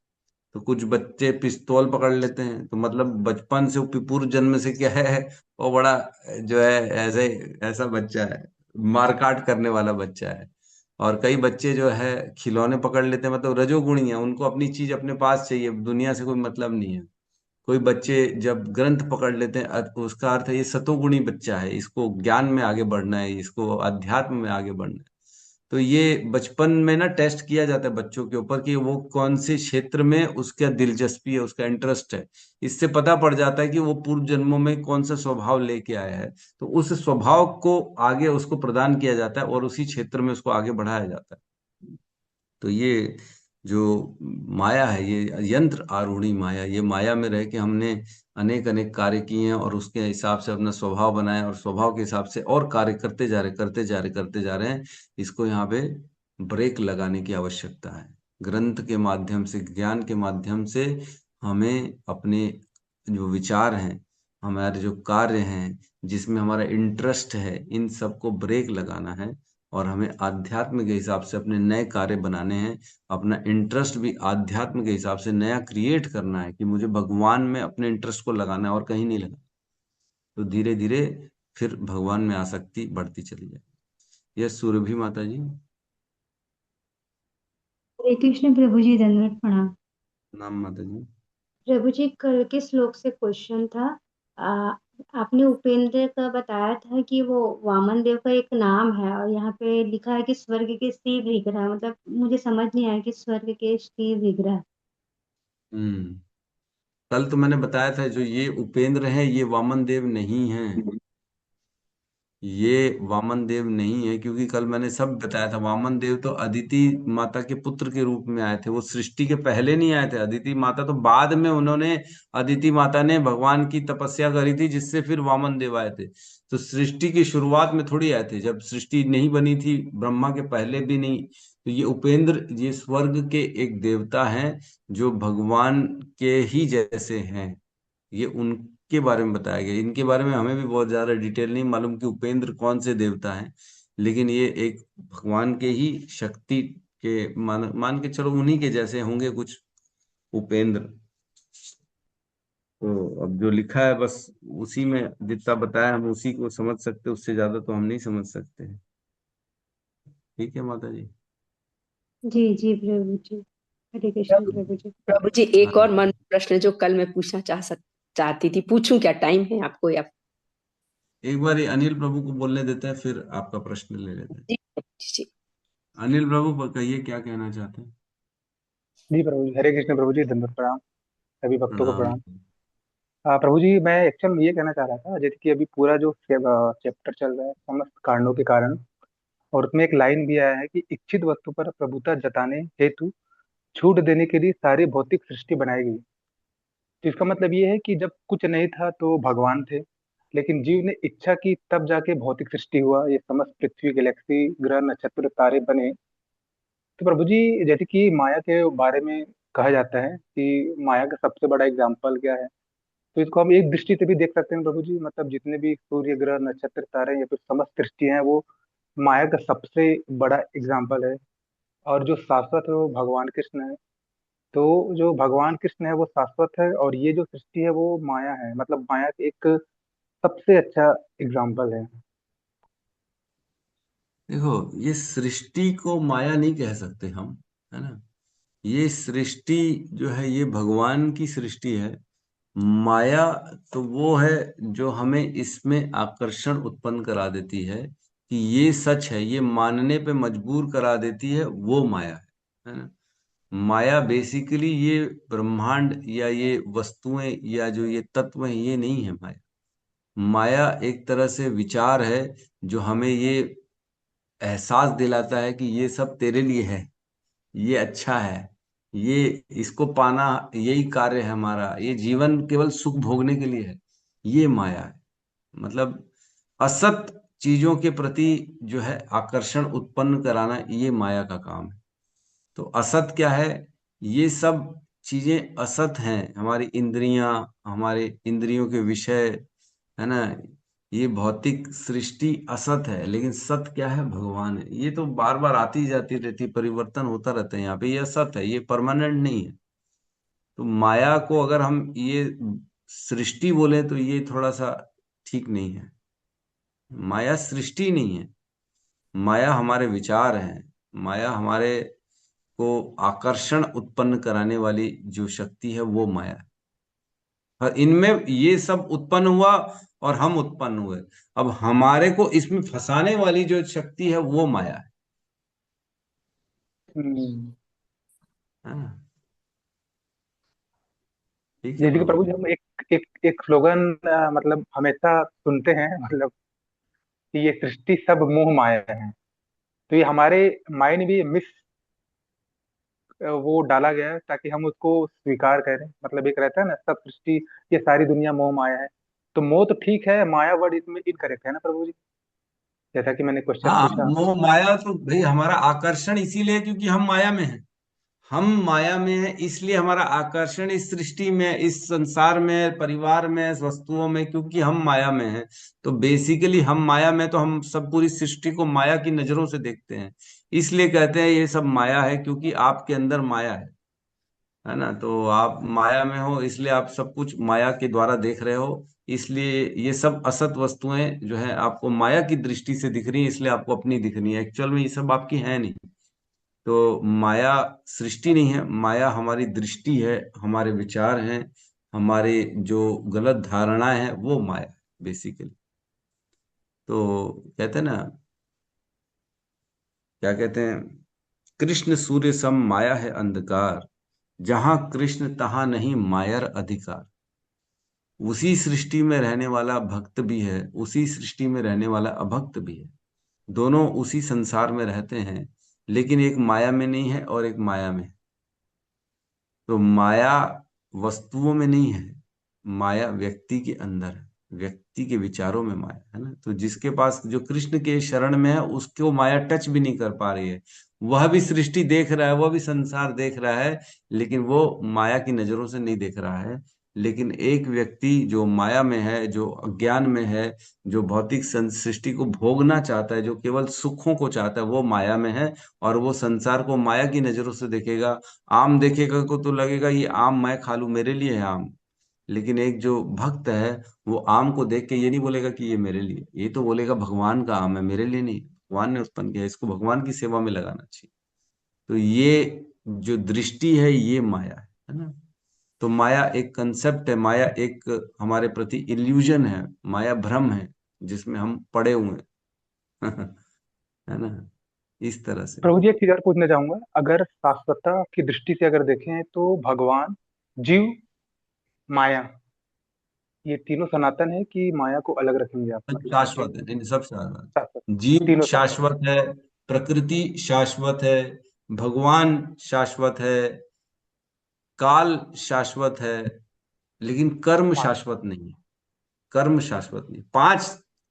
तो कुछ बच्चे पिस्तौल पकड़ लेते हैं, तो मतलब बचपन से पूर्व जन्म से क्या है, वो बड़ा जो है ऐसे ऐसा बच्चा है, मारकाट करने वाला बच्चा है। और कई बच्चे जो है खिलौने पकड़ लेते हैं, मतलब रजोगुणी है, उनको अपनी चीज अपने पास चाहिए, दुनिया से कोई मतलब नहीं है। कोई बच्चे जब ग्रंथ पकड़ लेते हैं, उसका अर्थ है ये सतोगुणी बच्चा है, इसको ज्ञान में आगे बढ़ना है, इसको अध्यात्म में आगे बढ़ना है। तो ये बचपन में ना टेस्ट किया जाता है बच्चों के ऊपर कि वो कौन से क्षेत्र में उसका दिलचस्पी है, उसका इंटरेस्ट है। इससे पता पड़ जाता है कि वो पूर्व जन्मों में कौन सा स्वभाव लेके आया है, तो उस स्वभाव को आगे उसको प्रदान किया जाता है और उसी क्षेत्र में उसको आगे बढ़ाया जाता है। तो ये जो माया है, ये यंत्र आरूढ़ी माया, ये माया में रह के हमने अनेक अनेक कार्य किए हैं और उसके हिसाब से अपना स्वभाव बनाया और स्वभाव के हिसाब से और कार्य करते जा रहे हैं। इसको यहाँ पे ब्रेक लगाने की आवश्यकता है। ग्रंथ के माध्यम से, ज्ञान के माध्यम से हमें अपने जो विचार हैं, हमारे जो कार्य हैं, जिसमें हमारा इंटरेस्ट है, इन सबको ब्रेक लगाना है और हमें आध्यात्म के हिसाब से अपने नए कार्य बनाने हैं। अपना इंटरेस्ट भी आध्यात्म के हिसाब से नया क्रिएट करना है कि मुझे भगवान में अपने इंटरेस्ट को लगाना है और कहीं नहीं लगाना। तो धीरे धीरे फिर भगवान में आसक्ति बढ़ती चली जाएगी। यह सुरभि माता जी। हरे कृष्ण प्रभु जी, दंडवत प्रणाम। नाम माता जी। प्रभु जी, कल के श्लोक से क्वेश्चन था। आपने उपेंद्र का बताया था कि वो वामन देव का एक नाम है, और यहाँ पे लिखा है कि स्वर्ग के स्थिर विग्रह, मतलब मुझे समझ नहीं आया कि स्वर्ग के स्थिर विग्रह। हम्म कल तो मैंने बताया था, जो ये उपेंद्र है ये वामन देव नहीं है, ये वामन देव नहीं है, क्योंकि कल मैंने सब बताया था। वामन देव तो अदिति माता के पुत्र के रूप में आए थे, वो सृष्टि के पहले नहीं आए थे। अदिति माता तो बाद में, उन्होंने, अदिति माता ने भगवान की तपस्या करी थी, जिससे फिर वामन देव आए थे। तो सृष्टि की शुरुआत में थोड़ी आए थे, जब सृष्टि नहीं बनी थी, ब्रह्मा के पहले भी नहीं। तो ये उपेंद्र, ये स्वर्ग के एक देवता हैं, जो भगवान के ही जैसे हैं। ये उनके बारे में बताया गया। इनके बारे में हमें भी बहुत ज्यादा डिटेल नहीं मालूम कि उपेंद्र कौन से देवता हैं, लेकिन ये एक भगवान के ही शक्ति के मान के चलो, उन्हीं के जैसे होंगे कुछ उपेंद्र। तो अब जो लिखा है बस उसी में जितना बताया हम उसी को समझ सकते, उससे ज्यादा तो हम नहीं समझ सकते हैं। ठीक है माता जी। जी जी प्रभु जी, हरे कृष्ण प्रभु जी। प्रभु जी, एक और मन प्रश्न जो कल मैं पूछना चाहती थी, पूछूं क्या? टाइम है आपको या? एक बार ये अनिल प्रभु को बोलने देते हैं, फिर आपका प्रश्न ले लेते हैं। जी जी। अनिल प्रभु कहिए, क्या कहना चाहते हैं। जी प्रभु जी, हरे कृष्ण प्रभु जी, दंडवत प्रणाम। सभी भक्तों को प्रणाम। प्रणाम। प्रभु जी, मैं एक्चुअल ये कहना चाह रहा था, जैसे कि अभी पूरा जो चैप्टर चल रहा है समस्त कारणों के कारण, और उसमें एक लाइन भी आया है कि इच्छित वस्तु पर प्रभुता जताने हेतु छूट देने के लिए सारी भौतिक सृष्टि बनाई गई। तो इसका मतलब ये है कि जब कुछ नहीं था तो भगवान थे, लेकिन जीव ने इच्छा की तब जाके भौतिक सृष्टि हुआ, ये समस्त पृथ्वी, गैलेक्सी, ग्रह, नक्षत्र, तारे बने। तो प्रभु जी, जैसे कि माया के बारे में कहा जाता है कि माया का सबसे बड़ा एग्जाम्पल क्या है, तो इसको हम एक दृष्टि से भी देख सकते हैं प्रभु जी। मतलब जितने भी सूर्य, ग्रह, नक्षत्र, तारे या फिर समस्त सृष्टि हैं, वो माया का सबसे बड़ा एग्जाम्पल है। और जो शाश्वत है वो भगवान कृष्ण है। तो जो भगवान कृष्ण है वो शाश्वत है, और ये जो सृष्टि है वो माया है, मतलब माया का एक सबसे अच्छा एग्जाम्पल है। देखो, ये सृष्टि को माया नहीं कह सकते हम, है ना। ये सृष्टि जो है ये भगवान की सृष्टि है। माया तो वो है जो हमें इसमें आकर्षण उत्पन्न करा देती है कि ये सच है, ये मानने पे मजबूर करा देती है, वो माया है ना। माया बेसिकली ये ब्रह्मांड या ये वस्तुएं या जो ये तत्व हैं ये नहीं है माया। माया एक तरह से विचार है जो हमें ये एहसास दिलाता है कि ये सब तेरे लिए है, ये अच्छा है, ये इसको पाना यही कार्य है हमारा, ये जीवन केवल सुख भोगने के लिए है, ये माया है। मतलब असत चीजों के प्रति जो है आकर्षण उत्पन्न कराना ये माया का काम है। तो असत क्या है? ये सब चीजें असत हैं, हमारी इंद्रियां, हमारे इंद्रियों के विषय, है ना। ये भौतिक सृष्टि असत है, लेकिन सत क्या है? भगवान है। ये तो बार बार आती जाती रहती, परिवर्तन होता रहता है यहाँ पे। ये असत है, ये परमानेंट नहीं है। तो माया को अगर हम ये सृष्टि बोले तो ये थोड़ा सा ठीक नहीं है। माया सृष्टि नहीं है, माया हमारे विचार हैं, माया हमारे को आकर्षण उत्पन्न कराने वाली जो शक्ति है वो माया है। और इनमें ये सब उत्पन्न हुआ और हम उत्पन्न हुए। अब हमारे को इसमें फंसाने वाली जो शक्ति है वो माया हम्म। है ना। ठीक है जैसे कि प्रभु प्रभु जी। जी हम एक स्लोगन मतलब हमेशा सुनते हैं, मतलब कि ये सृष्टि सब मोह माया है। तो ये हमारे माइंड में मिस वो डाला गया है ताकि हम उसको स्वीकार करें। मतलब एक रहता है ना, सब सृष्टि, ये सारी दुनिया मोह माया है। तो मोह तो ठीक है, माया वर्ड इसमें इनकरेक्ट है ना प्रभु जी, जैसा कि मैंने क्वेश्चन हाँ, पूछा। मोह माया तो भाई हमारा आकर्षण इसीलिए क्योंकि हम माया में हैं। हम माया में हैं इसलिए हमारा आकर्षण इस सृष्टि में, इस संसार में, परिवार में, इस वस्तुओं में, क्योंकि हम माया में हैं। तो बेसिकली हम माया में, तो हम सब पूरी सृष्टि को माया की नजरों से देखते हैं। इसलिए कहते हैं ये सब माया है, क्योंकि आपके अंदर माया है ना। तो आप माया में हो इसलिए आप सब कुछ माया के द्वारा देख रहे हो। इसलिए ये सब असत वस्तुएं जो है आपको माया की दृष्टि से दिख रही है, इसलिए आपको अपनी दिख रही है। एक्चुअल में ये सब आपकी है नहीं। तो माया सृष्टि नहीं है, माया हमारी दृष्टि है, हमारे विचार हैं, हमारे जो गलत धारणाएं हैं वो माया बेसिकली। तो कहते हैं ना, क्या कहते हैं, कृष्ण सूर्य सम माया है अंधकार, जहां कृष्ण तहां नहीं मायर अधिकार। उसी सृष्टि में रहने वाला भक्त भी है, उसी सृष्टि में रहने वाला अभक्त भी है। दोनों उसी संसार में रहते हैं, लेकिन एक माया में नहीं है और एक माया में है। तो माया वस्तुओं में नहीं है, माया व्यक्ति के अंदर है, व्यक्ति के विचारों में माया है ना। तो जिसके पास, जो कृष्ण के शरण में है, उसको माया टच भी नहीं कर पा रही है। वह भी सृष्टि देख रहा है, वह भी संसार देख रहा है, लेकिन वो माया की नजरों से नहीं देख रहा है। लेकिन एक व्यक्ति जो माया में है, जो अज्ञान में है, जो भौतिक सृष्टि को भोगना चाहता है, जो केवल सुखों को चाहता है, वो माया में है। और वो संसार को माया की नजरों से देखेगा। आम देखेगा को तो लगेगा ये आम मैं खा लूं, मेरे लिए है आम। लेकिन एक जो भक्त है, वो आम को देख के ये नहीं बोलेगा कि ये मेरे लिए, ये तो बोलेगा भगवान का आम है, मेरे लिए नहीं, भगवान ने उत्पन्न किया है, इसको भगवान की सेवा में लगाना चाहिए। तो ये जो दृष्टि है ये माया है ना। तो माया एक कंसेप्ट है, माया एक हमारे प्रति इल्यूजन है, माया भ्रम है जिसमें हम पड़े हुए हैं है ना, इस तरह से। प्रभु जी एक चीज और पूछना चाहूंगा, अगर शाश्वतता की दृष्टि से अगर देखें तो भगवान, जीव, माया, ये तीनों सनातन है कि माया को अलग रखेंगे आप, मतलब शाश्वत है, नहीं नहीं, सब शाश्वत। शाश्वत, जीव तीनों शाश्वत। शाश्वत है, प्रकृति शाश्वत है, भगवान शाश्वत है, काल शाश्वत है, लेकिन कर्म हाँ। शाश्वत नहीं है। कर्म शाश्वत नहीं। पांच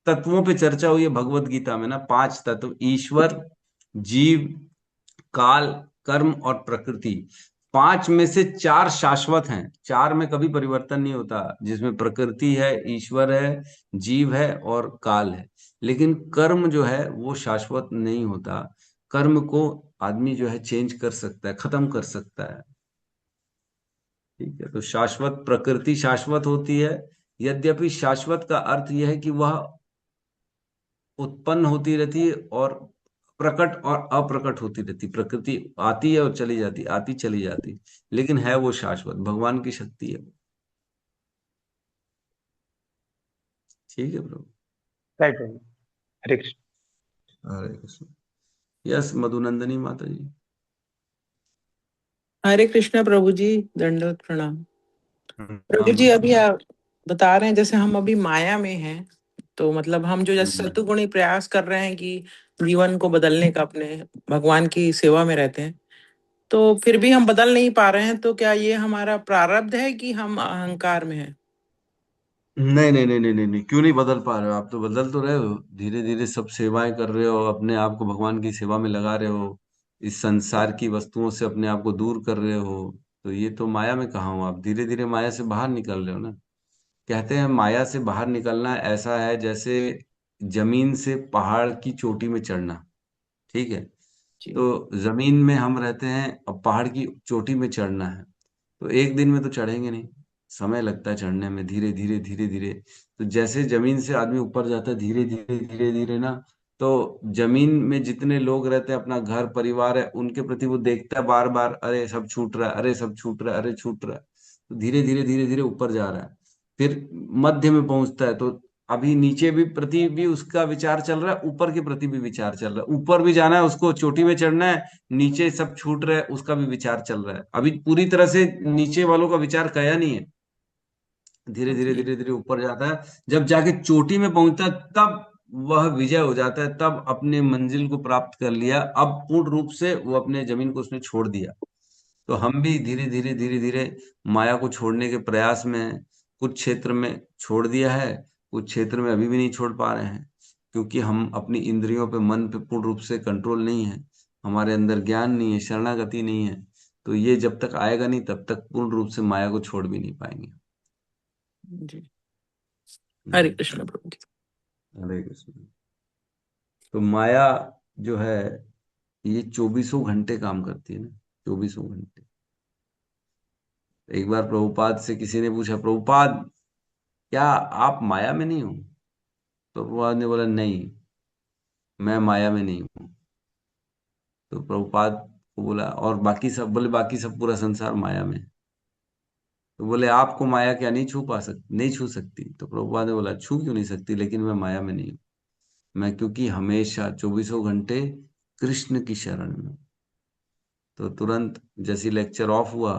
तत्वों पे चर्चा हुई है भगवत गीता में ना, पांच तत्व, ईश्वर, जीव, काल, कर्म और प्रकृति। पांच में से चार शाश्वत हैं, चार में कभी परिवर्तन नहीं होता, जिसमें प्रकृति है, ईश्वर है, जीव है और काल है। लेकिन कर्म जो है वो शाश्वत नहीं होता। कर्म को आदमी जो है चेंज कर सकता है, खत्म कर सकता है। ठीक है, तो शाश्वत प्रकृति शाश्वत होती है। यद्यपि शाश्वत का अर्थ यह है कि वह उत्पन्न होती रहती है और प्रकट और अप्रकट होती रहती। प्रकृति आती है और चली जाती, आती चली जाती, लेकिन है वो शाश्वत, भगवान की शक्ति है वो। ठीक है प्रभु। राइट प्रभु। हरे कृष्ण। हरे कृष्ण। यस मधुनंदनी माता जी। हरे कृष्णा प्रभु जी, दंडवत प्रणाम। प्रभु राम जी, माता अभी जी। आप बता रहे हैं जैसे हम अभी माया में हैं, तो मतलब हम जो जैसे सतुगुणी प्रयास कर रहे हैं कि जीवन को बदलने का, अपने भगवान की सेवा में रहते हैं, तो फिर भी हम बदल नहीं पा रहे हैं, तो क्या ये हमारा प्रारब्ध है कि हम अहंकार में हैं? नहीं नहीं नहीं नहीं नहीं नहीं, क्यों नहीं बदल पा रहे हो? आप तो बदल तो रहे हो, धीरे धीरे सब सेवाएं कर रहे हो, अपने आप को भगवान की सेवा में लगा रहे हो, इस संसार की वस्तुओं से अपने आप को दूर कर रहे हो। तो ये तो माया में कहाँ हो आप? धीरे धीरे माया से बाहर निकल रहे हो ना। कहते हैं माया से बाहर निकलना ऐसा है जैसे जमीन से पहाड़ की चोटी में चढ़ना। ठीक है। जी। तो जमीन में हम रहते हैं, अब पहाड़ की चोटी में चढ़ना है, तो एक दिन में तो चढ़ेंगे नहीं, समय लगता है चढ़ने में, धीरे धीरे धीरे धीरे। तो जैसे जमीन से आदमी ऊपर जाता है धीरे धीरे धीरे धीरे ना, तो जमीन में जितने लोग रहते हैं, अपना घर परिवार है, उनके प्रति वो देखता है बार बार, अरे सब छूट रहा है, अरे सब छूट रहा है, अरे छूट रहा है। तो धीरे धीरे धीरे धीरे ऊपर जा रहा है, फिर मध्य में पहुंचता है, तो अभी नीचे भी प्रति भी उसका विचार चल रहा है, ऊपर के प्रति भी विचार चल रहा है, ऊपर भी जाना है उसको, चोटी में चढ़ना है, नीचे सब छूट रहा है उसका भी विचार चल रहा है। अभी पूरी तरह से नीचे वालों का विचार कया नहीं है, धीरे धीरे जी। धीरे धीरे ऊपर जाता है, जब जाके चोटी में पहुंचता है तब वह विजय हो जाता है, तब अपने मंजिल को प्राप्त कर लिया, अब पूर्ण रूप से वो अपने जमीन को उसने छोड़ दिया। तो हम भी धीरे धीरे धीरे धीरे माया को छोड़ने के प्रयास में हैं। कुछ क्षेत्र में छोड़ दिया है, कुछ क्षेत्र में अभी भी नहीं छोड़ पा रहे हैं, क्योंकि हम अपनी इंद्रियों पे, मन पे पूर्ण रूप से कंट्रोल नहीं है, हमारे अंदर ज्ञान नहीं है, शरणागति नहीं है। तो ये जब तक आएगा नहीं तब तक पूर्ण रूप से माया को छोड़ भी नहीं पाएंगे। जी। हरे कृष्ण प्रभु जी। हरे कृष्ण। तो माया जो है ये 24 घंटे काम करती है ना, 24 घंटे। एक बार प्रभुपाद से किसी ने पूछा, प्रभुपाद क्या आप माया में नहीं हो? तो प्रभुपाद ने बोला, नहीं मैं माया में नहीं हूँ। तो प्रभुपाद को बोला, और बाकी सब? बोले बाकी सब पूरा संसार माया में है। तो बोले आपको माया क्या नहीं छू सकती? तो प्रभुपाद ने बोला, छू क्यों नहीं सकती, लेकिन मैं माया में नहीं हूँ। मैं क्योंकि हमेशा 24 घंटे कृष्ण की शरण में हूं। तो तुरंत जैसे लेक्चर ऑफ हुआ,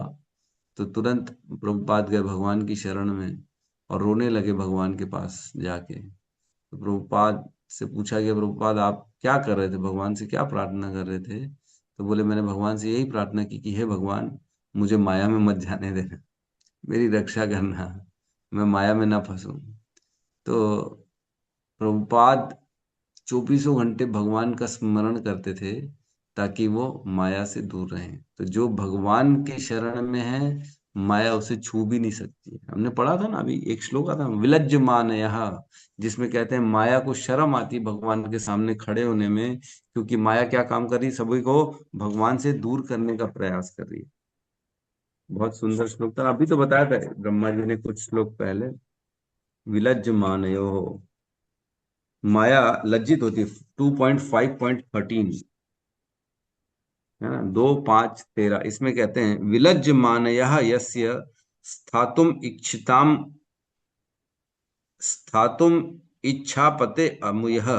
तो तुरंत प्रभुपाद गए भगवान की शरण में और रोने लगे भगवान के पास जाके। तो प्रभुपाद से पूछा गया, प्रभुपाद आप क्या कर रहे थे, भगवान से क्या प्रार्थना कर रहे थे? तो बोले मैंने भगवान से यही प्रार्थना की कि हे भगवान मुझे माया में मत जाने देना, मेरी रक्षा करना, मैं माया में ना फंसूं। तो प्रभुपाद 24 घंटे भगवान का स्मरण करते थे ताकि वो माया से दूर रहें। तो जो भगवान के शरण में है, माया उसे छू भी नहीं सकती है। हमने पढ़ा था ना अभी एक श्लोक आता, विलज्ज मानयः, जिसमें कहते हैं माया को शर्म आती भगवान के सामने खड़े होने में, क्योंकि माया क्या काम कर रही, सभी को भगवान से दूर करने का प्रयास कर रही है। बहुत सुंदर श्लोक था, अभी तो बताया था ब्रह्मा जी ने कुछ श्लोक पहले। विलज्ज मानयो, माया लज्जित होती है। 2.5.13 है ना, 2:5:13 इसमें कहते हैं विलज्ज मानयः यस्य स्थातुम इच्छिताम स्थातुम इच्छापते अमुयः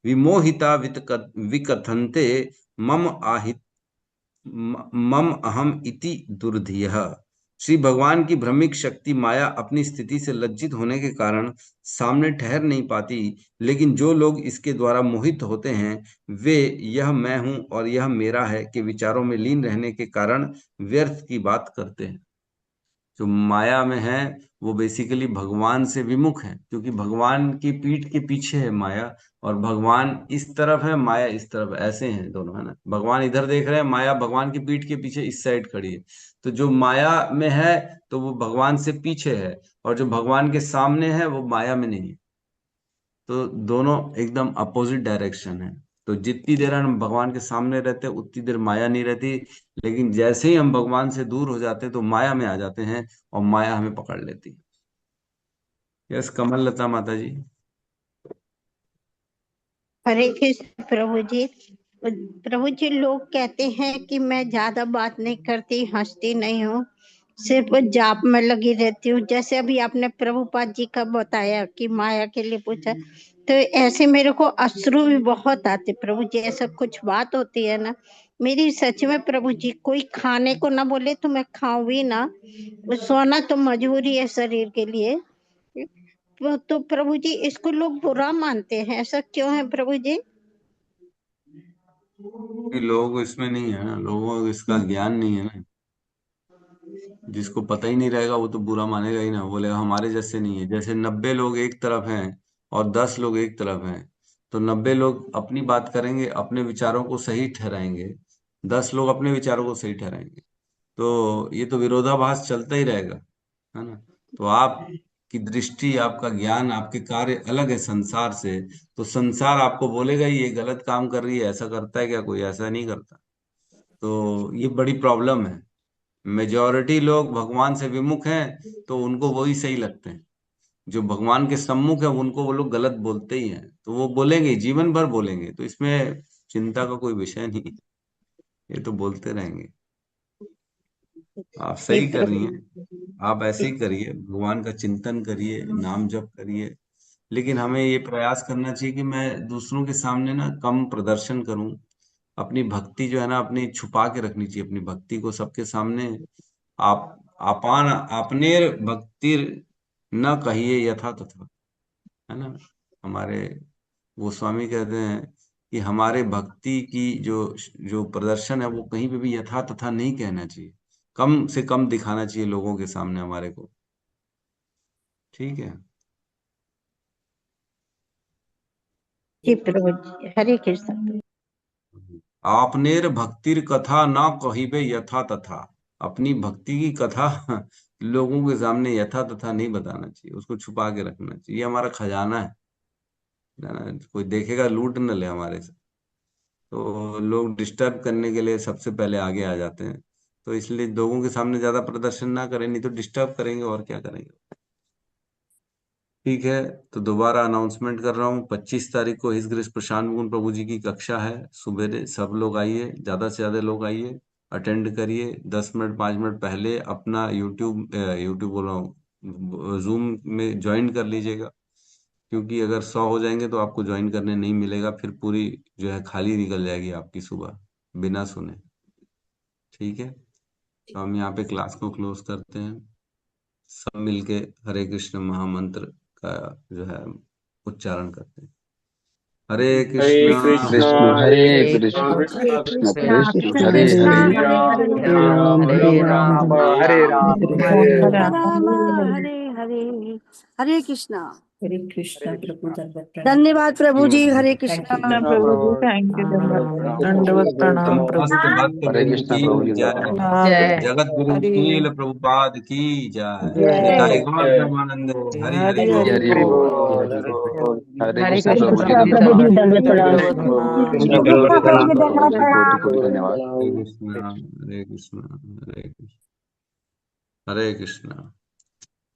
विमोहिता विकथन्ते मम आहित मम अहम इति दुर्धियः। श्री भगवान की भ्रमिक शक्ति माया अपनी स्थिति से लज्जित होने के कारण सामने ठहर नहीं पाती, लेकिन जो लोग इसके द्वारा मोहित होते हैं वे यह मैं हूं और यह मेरा है के विचारों में लीन रहने के कारण व्यर्थ की बात करते हैं। जो माया में है वो बेसिकली भगवान से विमुख है, क्योंकि भगवान की पीठ के पीछे है माया, और भगवान इस तरफ है, माया इस तरफ, ऐसे हैं दोनों, है ना। भगवान इधर देख रहे हैं, माया भगवान की पीठ के पीछे इस साइड खड़ी है। तो जो माया में है तो वो भगवान से पीछे है, और जो भगवान के सामने है वो माया में नहीं है। तो दोनों एकदम अपोजिट डायरेक्शन है। तो जितनी देर हम भगवान के सामने रहते हैं उतनी देर माया नहीं रहती, लेकिन जैसे ही हम भगवान से दूर हो जाते हैं तो माया में आ जाते हैं और माया हमें पकड़ लेती है। यस कमल लता माता जी। हरे कृष्ण प्रभु जी। प्रभु जी, लोग कहते हैं कि मैं ज्यादा बात नहीं करती, हंसती नहीं हूँ, सिर्फ जाप में लगी रहती हूँ। जैसे अभी आपने प्रभुपाद जी का बताया कि माया के लिए पूछा, तो ऐसे मेरे को अश्रु भी बहुत आते प्रभु जी। ऐसा कुछ बात होती है ना मेरी, सच में प्रभु जी, कोई खाने को ना बोले तो मैं खाऊं भी ना, सोना तो मजबूरी है शरीर के लिए। तो प्रभु जी, इसको लोग बुरा मानते हैं, ऐसा क्यों है प्रभु जी? कि लोग इसमें नहीं है ना, लोगों को इसका ज्ञान नहीं है ना। जिसको पता ही नहीं रहेगा वो तो बुरा मानेगा ही ना, बोलेगा हमारे जैसे नहीं है। जैसे 90 लोग एक तरफ हैं और 10 लोग एक तरफ हैं, तो 90 लोग अपनी बात करेंगे, अपने विचारों को सही ठहराएंगे, 10 लोग अपने विचारों को सही ठहराएंगे। तो ये तो विरोधाभास चलता ही रहेगा, है ना। तो आपकी दृष्टि, आपका ज्ञान, आपके कार्य अलग है संसार से, तो संसार आपको बोलेगा ही ये गलत काम कर रही है, ऐसा करता है क्या कोई? ऐसा नहीं करता। तो ये बड़ी प्रॉब्लम है। मेजॉरिटी लोग भगवान से विमुख हैं तो उनको वही सही लगते हैं, जो भगवान के सम्मुख है उनको वो लोग गलत बोलते ही हैं, तो वो बोलेंगे, जीवन भर बोलेंगे, तो इसमें चिंता का कोई विषय नहीं है, ये तो बोलते रहेंगे। आप हे सही कर रही हैं, प्रभु, आप ऐसे ही करिए, भगवान का चिंतन करिए, नाम जप करिए। लेकिन हमें ये प्रयास करना चाहिए कि मैं दूसरों के सामने ना कम प्रदर्शन करूं, अपनी भक्ति जो है ना अपनी छुपा के रखनी चाहिए, अपनी भक्ति को सबके सामने। आप आपान आपनेर भक्तिर न कहिए यथा तथा, है ना। हमारे गोस्वामी कहते हैं कि हमारे भक्ति की जो जो प्रदर्शन है वो कहीं पे भी यथा तथा नहीं कहना चाहिए, कम से कम दिखाना चाहिए लोगों के सामने हमारे को। ठीक है। जी प्रभु जी, हरे कृष्ण। आपनेर भक्तिर कथा ना कहिबे यथा तथा, अपनी भक्ति की कथा लोगों के सामने यथा तथा नहीं बताना चाहिए, उसको छुपा के रखना चाहिए। ये हमारा खजाना है ना, कोई देखेगा लूट न ले हमारे से। तो लोग डिस्टर्ब करने के लिए सबसे पहले आगे आ जाते हैं, तो इसलिए लोगों के सामने ज्यादा प्रदर्शन ना करें, नहीं तो डिस्टर्ब करेंगे और क्या करेंगे। ठीक है, तो दोबारा अनाउंसमेंट कर रहा हूँ, 25 तारीख को हिस ग्रेस प्रशांत मुकुंद प्रभु जी की कक्षा है सुबह। सब लोग आइए, ज्यादा से ज्यादा लोग आइए, अटेंड करिए। 10 मिनट 5 मिनट पहले अपना यूट्यूब बोल रहा हूँ, जूम में ज्वाइन कर लीजिएगा, क्योंकि अगर 100 हो जाएंगे तो आपको ज्वाइन करने नहीं मिलेगा, फिर पूरी जो है खाली निकल जाएगी आपकी सुबह बिना सुने। ठीक है, तो हम यहाँ पे क्लास को क्लोज करते हैं। सब मिलके हरे कृष्ण महामंत्र का जो है उच्चारण करते हैं। हरे हरे कृष्णा कृष्णा हरे हरे कृष्णा कृष्ण कृष्णा कृष्ण कृष्णा हरे हरे हरे हरे हरे राम राम राम हरे हरे राम राम हरे हरे राम राम। हरे हरे हरे कृष्णा। हरे कृष्णा हरे प्रभु कृष्णा। दंडवत प्रणाम। धन्यवाद प्रभु जी, हरे थैंक यू कृष्णा। प्रभु। कृष्णा प्रभु थैंक यू, दंडवत धन्यवाद, प्रणाम प्रभु दंडवत जय प्रणाम प्रभु समस्त जी। भक्त हरे वृंद कृष्णा की प्रभु जी जय। जय जगत गुरु हरि शील प्रभुपाद की जय। जय निताई जय गौर जय प्रेमानंद। हरि हरि हरि बोल। हरि हरि बोल। बोल हरि बोल। हरे हरे कृष्णा कृष्ण प्रभु जी प्रभु जी, धन्यवाद। दंडवत कृष्ण प्रभु प्रणाम। कृष्ण प्रभु जी धन्यवाद। कोटि कोटि धन्यवाद। हरे कृष्णा हरे कृष्णा हरे कृष्णा हरे कृष्णा।